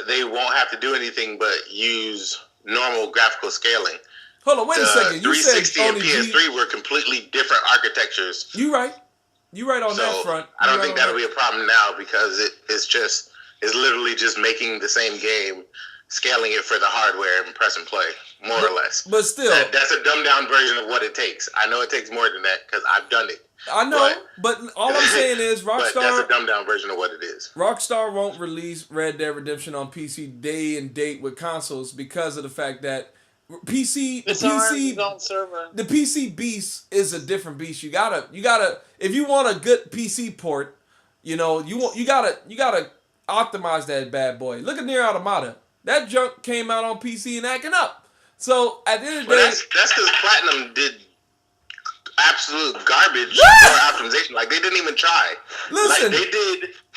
they won't have to do anything but use normal graphical scaling. Hold on, wait a second. You 360 said and PS3 were completely different architectures. You right. You right on that front. I don't think that'll be a problem now because it's literally just making the same game, scaling it for the hardware and press and play, more or less. But still, that's a dumbed down version of what it takes. I know it takes more than that because I've done it. I know, but all I'm saying is But that's a dumbed down version of what it is. Rockstar won't release Red Dead Redemption on PC day and date with consoles because of the fact that the PC beast is a different beast. You gotta, if you want a good PC port, you gotta optimize that bad boy. Look at Nier Automata. That junk came out on PC and acting up. So at the end of the day, that's because Platinum did absolute garbage for optimization. Like they didn't even try. Listen, like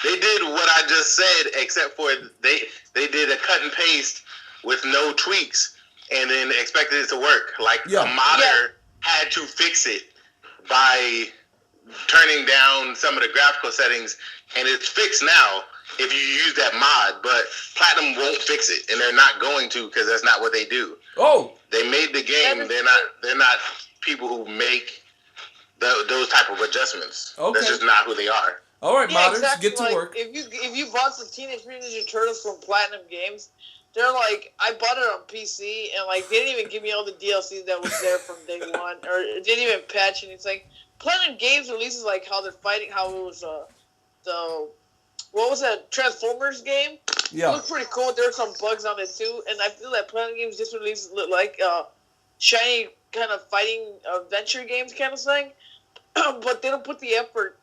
they did what I just said, except for they did a cut and paste with no tweaks. And then expected it to work. Like a modder had to fix it by turning down some of the graphical settings, and it's fixed now if you use that mod. But Platinum won't fix it, and they're not going to because that's not what they do. Oh, they made the game. They're not people who make those type of adjustments. Okay. That's just not who they are. All right, modders, exactly. get to work. If you bought the Teenage Mutant Ninja Turtles from Platinum Games, they're like, I bought it on PC, and like they didn't even give me all the DLC that was there from day one, or it didn't even patch. And it's like Platinum Games releases like how they're fighting, how it was what was that Transformers game? Yeah, it looked pretty cool. There were some bugs on it too, and I feel that Platinum Games just released like shiny kind of fighting adventure games kind of thing, but they don't put the effort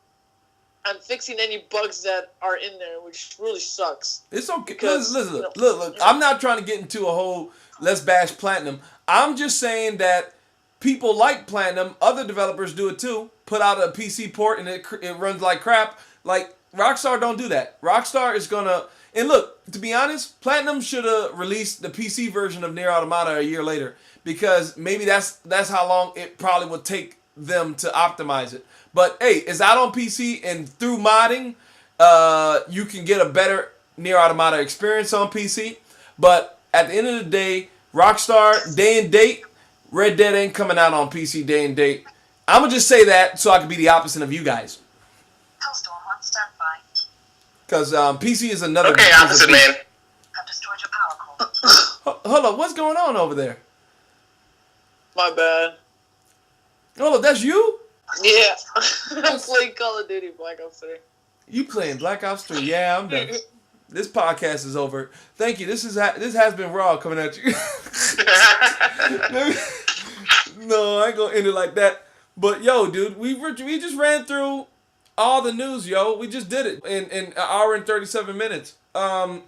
on fixing any bugs that are in there, which really sucks. It's okay. Because, listen, look. I'm not trying to get into a whole let's bash Platinum. I'm just saying that people like Platinum. Other developers do it too. Put out a PC port and it runs like crap. Like Rockstar don't do that. Rockstar is gonna. And look, to be honest, Platinum should have released the PC version of Nier Automata a year later because maybe that's how long it probably would take them to optimize it. But hey, it's out on PC, and through modding, you can get a better Nier Automata experience on PC. But at the end of the day, Rockstar, day and date, Red Dead ain't coming out on PC day and date. I'm going to just say that so I can be the opposite of you guys. Postal on standby. Because PC is another... Okay, opposite man. Have destroyed your power core. Hold up, what's going on over there? My bad. Hold up, that's you? Yeah, I'm playing Call of Duty Black Ops 3. You playing Black Ops 3? Yeah, I'm done. This podcast is over. Thank you. This has been Raw coming at you. No, I ain't gonna end it like that. But yo, dude, we just ran through all the news, yo. We just did it in an hour and 37 minutes. We did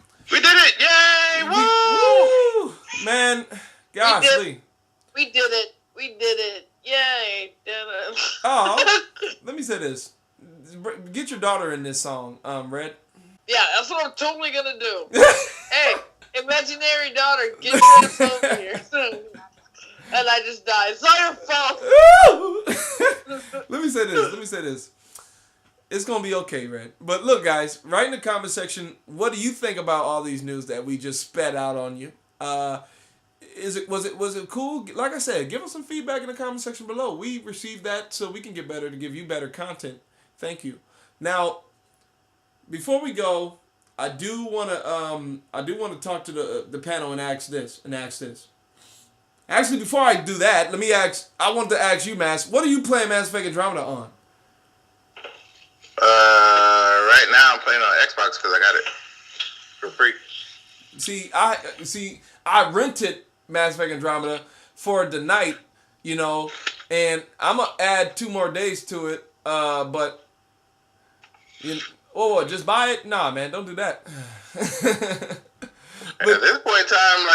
it! Yay! Woo! Man, golly. We did it. Yay! Did it. Oh, let me say this. Get your daughter in this song, Red. Yeah, that's what I'm totally gonna do. Hey, imaginary daughter, get your ass over here. And I just died. It's not your fault. Let me say this. It's gonna be okay, Red. But look, guys, write in the comment section, what do you think about all these news that we just sped out on you? Was it cool? Like I said, give us some feedback in the comment section below. We received that so we can get better to give you better content. Thank you. Now, before we go, I do want to talk to the panel and ask this. Actually, before I do that, I want to ask you, Mass, what are you playing Mass Effect Andromeda on? Right now I'm playing on Xbox because I got it for free. I rented Mass Effect Andromeda for the night, and I'm gonna add 2 more days to it. But just buy it? Nah, man, don't do that. At this point in time,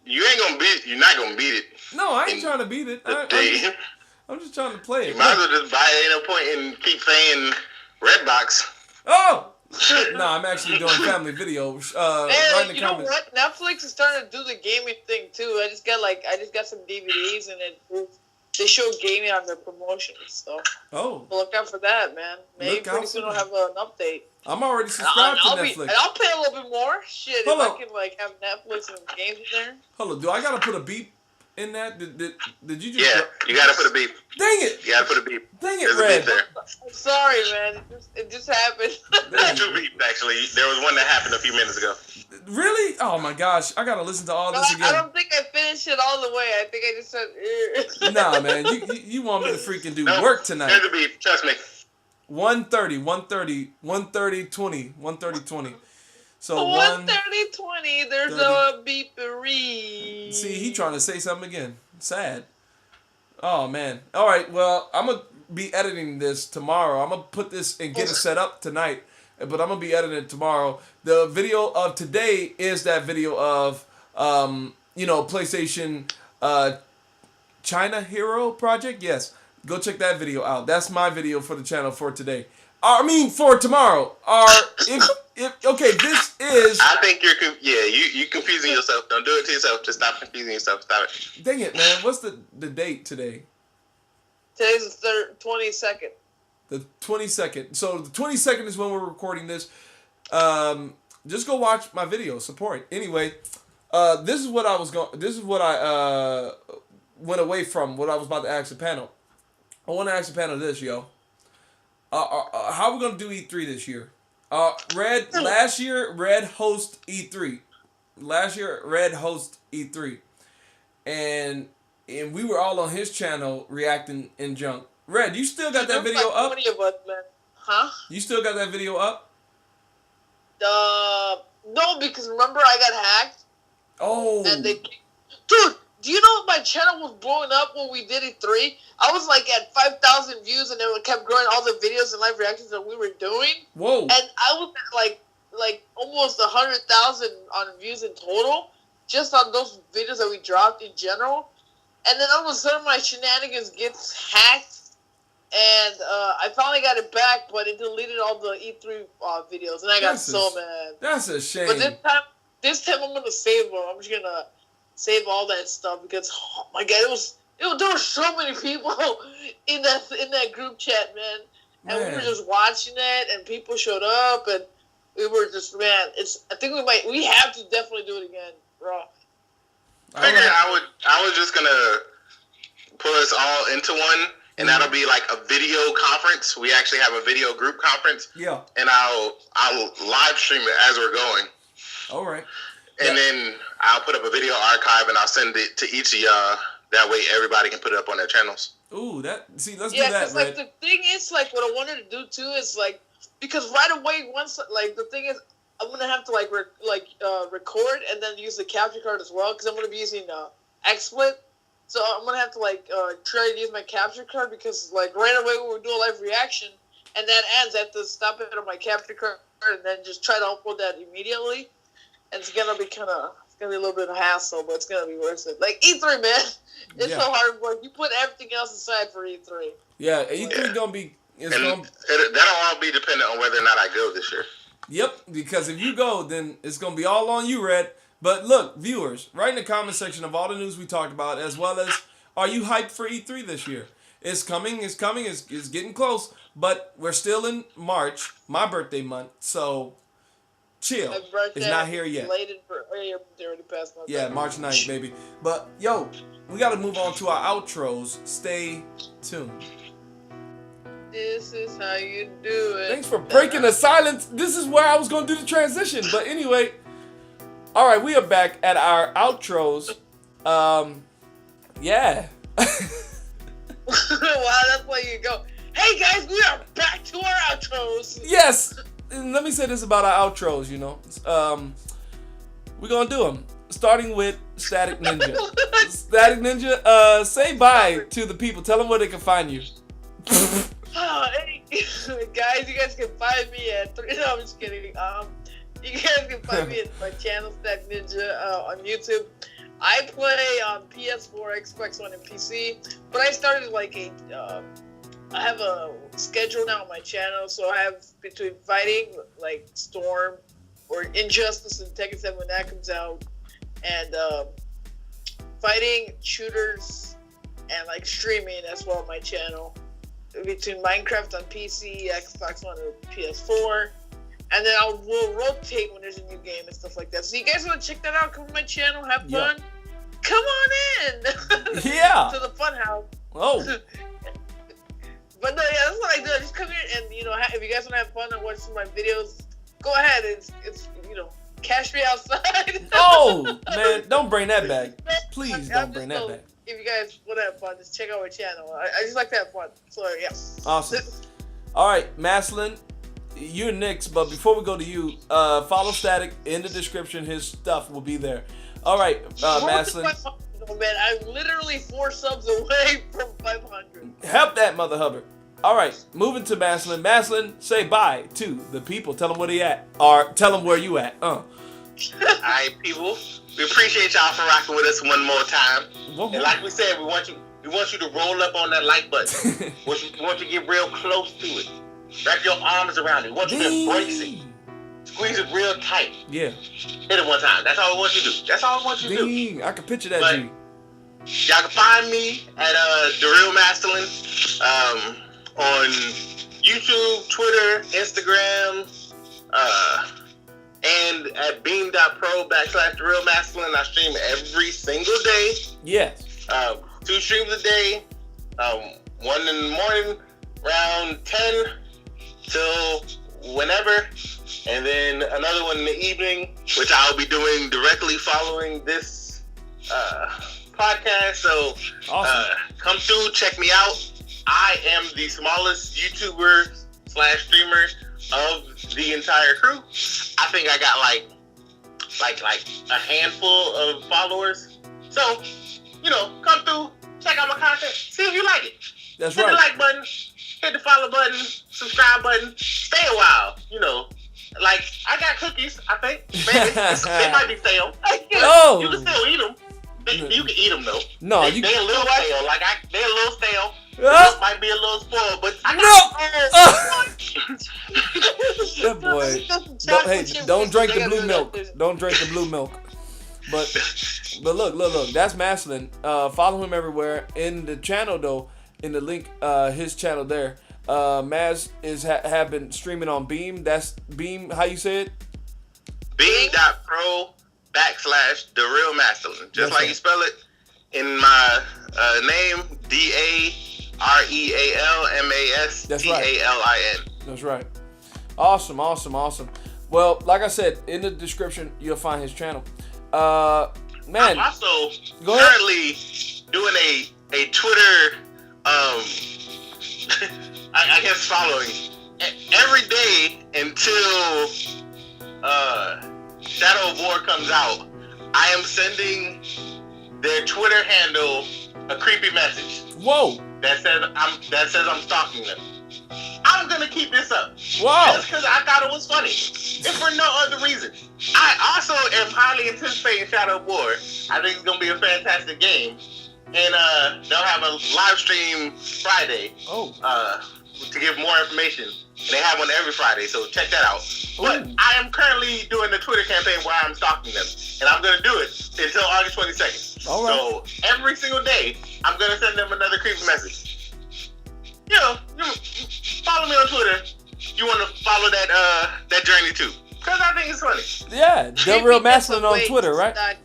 you're not gonna beat it. No, I ain't trying to beat it. I'm just trying to play it. You might as well just buy it. Ain't no point in keep saying Redbox. Oh! No, I'm actually doing family videos. You know what? Netflix is starting to do the gaming thing too. I just got some DVDs and they show gaming on their promotions. So look out for that, man. Maybe pretty soon we'll have an update. I'm already subscribed to Netflix. And I'll pay a little bit more. Shit, if I can have Netflix and games in there. Hold on, do I gotta put a beep in that? Did you just? Yeah, you gotta put a beep. Dang it! You gotta put a beep. Dang it, There's Red. a beep there. I'm sorry, man. It just happened. There's 2 beeps actually. There was one that happened a few minutes ago. Really? Oh my gosh! I gotta listen to all this again. I don't think I finished it all the way. I think I just said. Nah, man. You want me to freaking do work tonight? There's a beep. Trust me. 1:30, 20. So 1:30, there's a beepery. See, he trying to say something again. Sad. Oh man. All right. Well, I'm gonna be editing this tomorrow. I'm gonna put this and get it set up tonight, but I'm gonna be editing it tomorrow. The video of today is that video of PlayStation China Hero Project. Yes. Go check that video out. That's my video for the channel for today. For tomorrow. This is. I think you confusing yourself. Don't do it to yourself. Just stop confusing yourself. Stop it. Dang it, man. What's the date today? Today's the 22nd. The 22nd. So the 22nd is when we're recording this. Just go watch my video. Support it. Anyway, this is what I went away from what I was about to ask the panel. I want to ask the panel this, yo. How are we gonna do E3 this year? Last year, Red host E3. And we were all on his channel reacting in junk. Red, you still got that video up? 20 of us, man. Huh? You still got that video up? No, because remember I got hacked. Oh. And dude, do you know my channel was blowing up when we did E3? I was at 5,000 views, and it kept growing all the videos and live reactions that we were doing. Whoa! And I was at almost 100,000 on views in total, just on those videos that we dropped in general. And then all of a sudden, my shenanigans gets hacked, and I finally got it back, but it deleted all the E3 videos, and I got so mad. That's a shame. But this time I'm gonna save them. I'm just gonna save all that stuff because oh my god, there were so many people in that group chat, man. And we were just watching it, and people showed up, and we were just I think we have to definitely do it again, bro. I figured I was just gonna put us all into one, and that'll be like a video conference. We actually have a video group conference. Yeah. And I'll live stream it as we're going. All right. And then I'll put up a video archive and I'll send it to each of y'all. That way everybody can put it up on their channels. Ooh, let's do that, because Red. the thing is, what I wanted to do too is because right away once the thing is I'm gonna have to record and then use the capture card as well because I'm gonna be using XSplit. So I'm gonna have to try to use my capture card because right away when we do a live reaction and that ends, I have to stop it on my capture card and then just try to upload that immediately. And it's gonna be a little bit of a hassle, but it's gonna be worth it. E3, man, it's so hard work. You put everything else aside for E3. Yeah, E3 gonna be. That'll all be dependent on whether or not I go this year. Yep, because if you go, then it's gonna be all on you, Red. But look, viewers, write in the comment section of all the news we talked about, as well as are you hyped for E3 this year? It's coming. It's getting close, but we're still in March, my birthday month, so. Chill. It's not here yet. Yeah, March 9th, baby. But, yo, we got to move on to our outros. Stay tuned. This is how you do it. Thanks for breaking the silence. This is where I was going to do the transition. But anyway, all right, we are back at our outros. Yeah. Wow, that's where you go. Hey guys, we are back to our outros. Yes. And let me say this about our outros, you know. We're going to do them. Starting with Static Ninja. Static Ninja, say bye to the people. Tell them where they can find you. Hey, guys, you guys can find me at no, I'm just kidding. You guys can find me at my channel, Static Ninja, on YouTube. I play on PS4, Xbox One, and PC. But I started I have a schedule now on my channel, so I have between fighting, like Storm, or Injustice and Tekken 7 when that comes out, and fighting, shooters, and like streaming as well on my channel. Between Minecraft on PC, Xbox One, or PS4. And then we'll rotate when there's a new game and stuff like that. So you guys want to check that out? Come to my channel, have fun. Yeah. Come on in. Yeah. To the fun house. Oh. But no, yeah, that's what I do. I just come here and, if you guys want to have fun and watch some of my videos, go ahead. It's cash me outside. Oh, man, don't bring that back. Please don't bring that back. If you guys want to have fun, just check out my channel. I just like to have fun. So, yeah. Awesome. All right, Mastalin, you're next, but before we go to you, follow Static in the description. His stuff will be there. All right, Mastalin. Man, I'm literally 4 subs away from 500. Help that Mother Hubbard. All right, moving to Mastalin. Mastalin, say bye to the people. Tell them where they at, or tell them where you at. All right, people. We appreciate y'all for rocking with us one more time. And like we said, we want you to roll up on that like button. we want you to get real close to it. Wrap your arms around it. We want you to embrace it. Squeeze it real tight. Yeah. Hit it one time. That's all we want you to do. That's all we want you to do. I can picture that, But G. y'all can find me at The Real Mastalin on YouTube, Twitter, Instagram, and at beam.pro/The Real Mastalin. I stream every single day. Yes. 2 streams a day. One in the morning around 10 till whenever. And then another one in the evening, which I'll be doing directly following this podcast. So Awesome. come through, check me out. I am the smallest YouTuber/streamer of the entire crew. I think I got like a handful of followers. So, come through, check out my content, see if you like it. That's Hit right. the like button, hit the follow button, subscribe button, stay a while, Like, I got cookies, I think. Maybe. They might be stale. Oh. You can still eat them. You can eat them, though. No, They're a little stale. They're a little stale. Ah. Might be a little spoiled, but I That boy. Don't drink the blue milk. Don't drink the blue milk. But look. That's Mastalin. Follow him everywhere. In the channel, though, in the link, his channel there. Maz have been streaming on Beam. That's Beam. How you say it? Beam.pro/The Real Mastalin. Just like you spell it in my name, DAREALMASTALIN. That's right. Awesome. Well, like I said, in the description you'll find his channel. Man. I'm also Go ahead. currently doing a Twitter I guess following every day until Shadow of War comes out. I am sending their Twitter handle a creepy message. Whoa. That says I'm stalking them. I'm gonna keep this up. Wow. Just because I thought it was funny, if for no other reason. I also am highly anticipating Shadow of War. I think it's gonna be a fantastic game, and they'll have a live stream Friday. To give more information. And they have one every Friday, so check that out. But I am currently doing the Twitter campaign where I'm stalking them, and I'm gonna do it until August 22nd. All right. So every single day, I'm gonna send them another creepy message. Follow me on Twitter. You want to follow that journey too, because I think it's funny. Yeah, The Real Mastalin on Twitter, right? Like,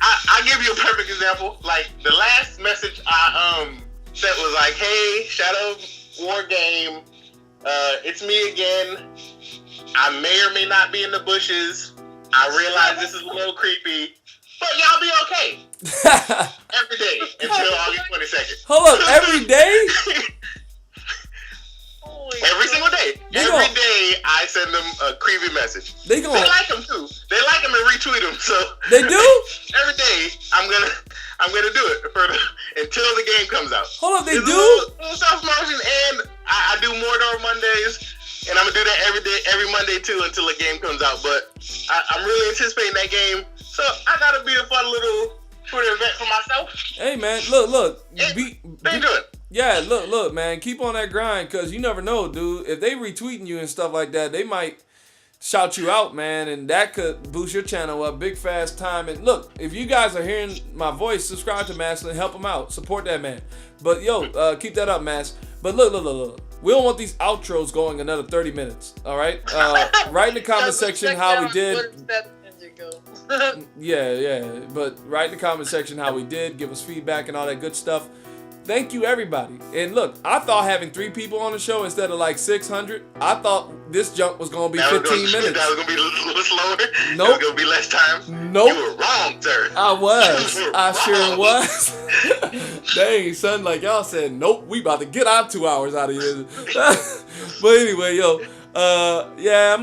I'll give you a perfect example. Like, the last message I that was like, "Hey, Shadow War game, it's me again. I may or may not be in the bushes. I realize this is a little creepy, but y'all be okay every day until August 22nd." Hold up, every day? Every single day. Every day I send them a creepy message. They like them too. They like them and retweet them. So they do? Every day I'm gonna do it until the game comes out. Hold up, they it's do? A little self-promotion, and I do Mordor Mondays, and I'm gonna do that every Monday too until the game comes out. But I'm really anticipating that game, so I gotta be a fun little Twitter event for myself. Hey man, look. They do it. Yeah, look, man. Keep on that grind, because you never know, dude. If they retweeting you and stuff like that, they might shout you out, man, and that could boost your channel up big fast time. And look, if you guys are hearing my voice, subscribe to Mastalin, help him out, support that man. But yo, keep that up, Mas. But look. We don't want these outros going another 30 minutes, all right? Write in the comment section how we did. Yeah, but write in the comment section how we did, give us feedback and all that good stuff. Thank you, everybody. And look, I thought having 3 people on the show instead of like 600, I thought this junk was going to be 15 minutes. That was going to be a little slower? Nope. It was going to be less time? Nope. You were wrong, sir. I sure was. Dang, son, like y'all said, nope, we about to get our 2 hours out of here. But anyway, yo, yeah,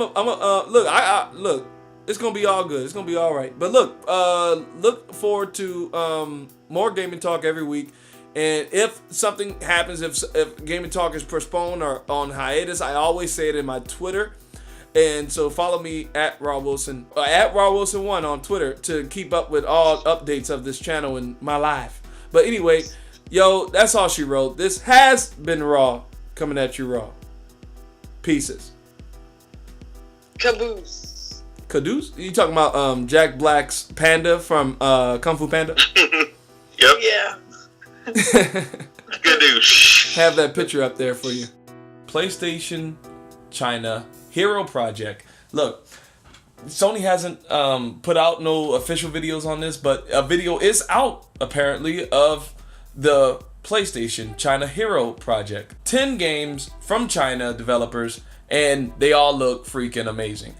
look, it's going to be all good. It's going to be all right. But look forward to more GamIN Talk every week. And if something happens, if GamIN Talk is postponed or on hiatus, I always say it in my Twitter. And so follow me at RawWilson, at RawWilson1 on Twitter to keep up with all updates of this channel and my life. But anyway, yo, that's all she wrote. This has been Raw, coming at you raw. Pieces. Caboose. Caboose? You talking about Jack Black's Panda from Kung Fu Panda? Yep. Yeah. Good news. Have that picture up there for you. PlayStation China Hero Project. Look, Sony hasn't put out no official videos on this, but a video is out apparently of the PlayStation China Hero Project. 10 games from China developers, and they all look freaking amazing.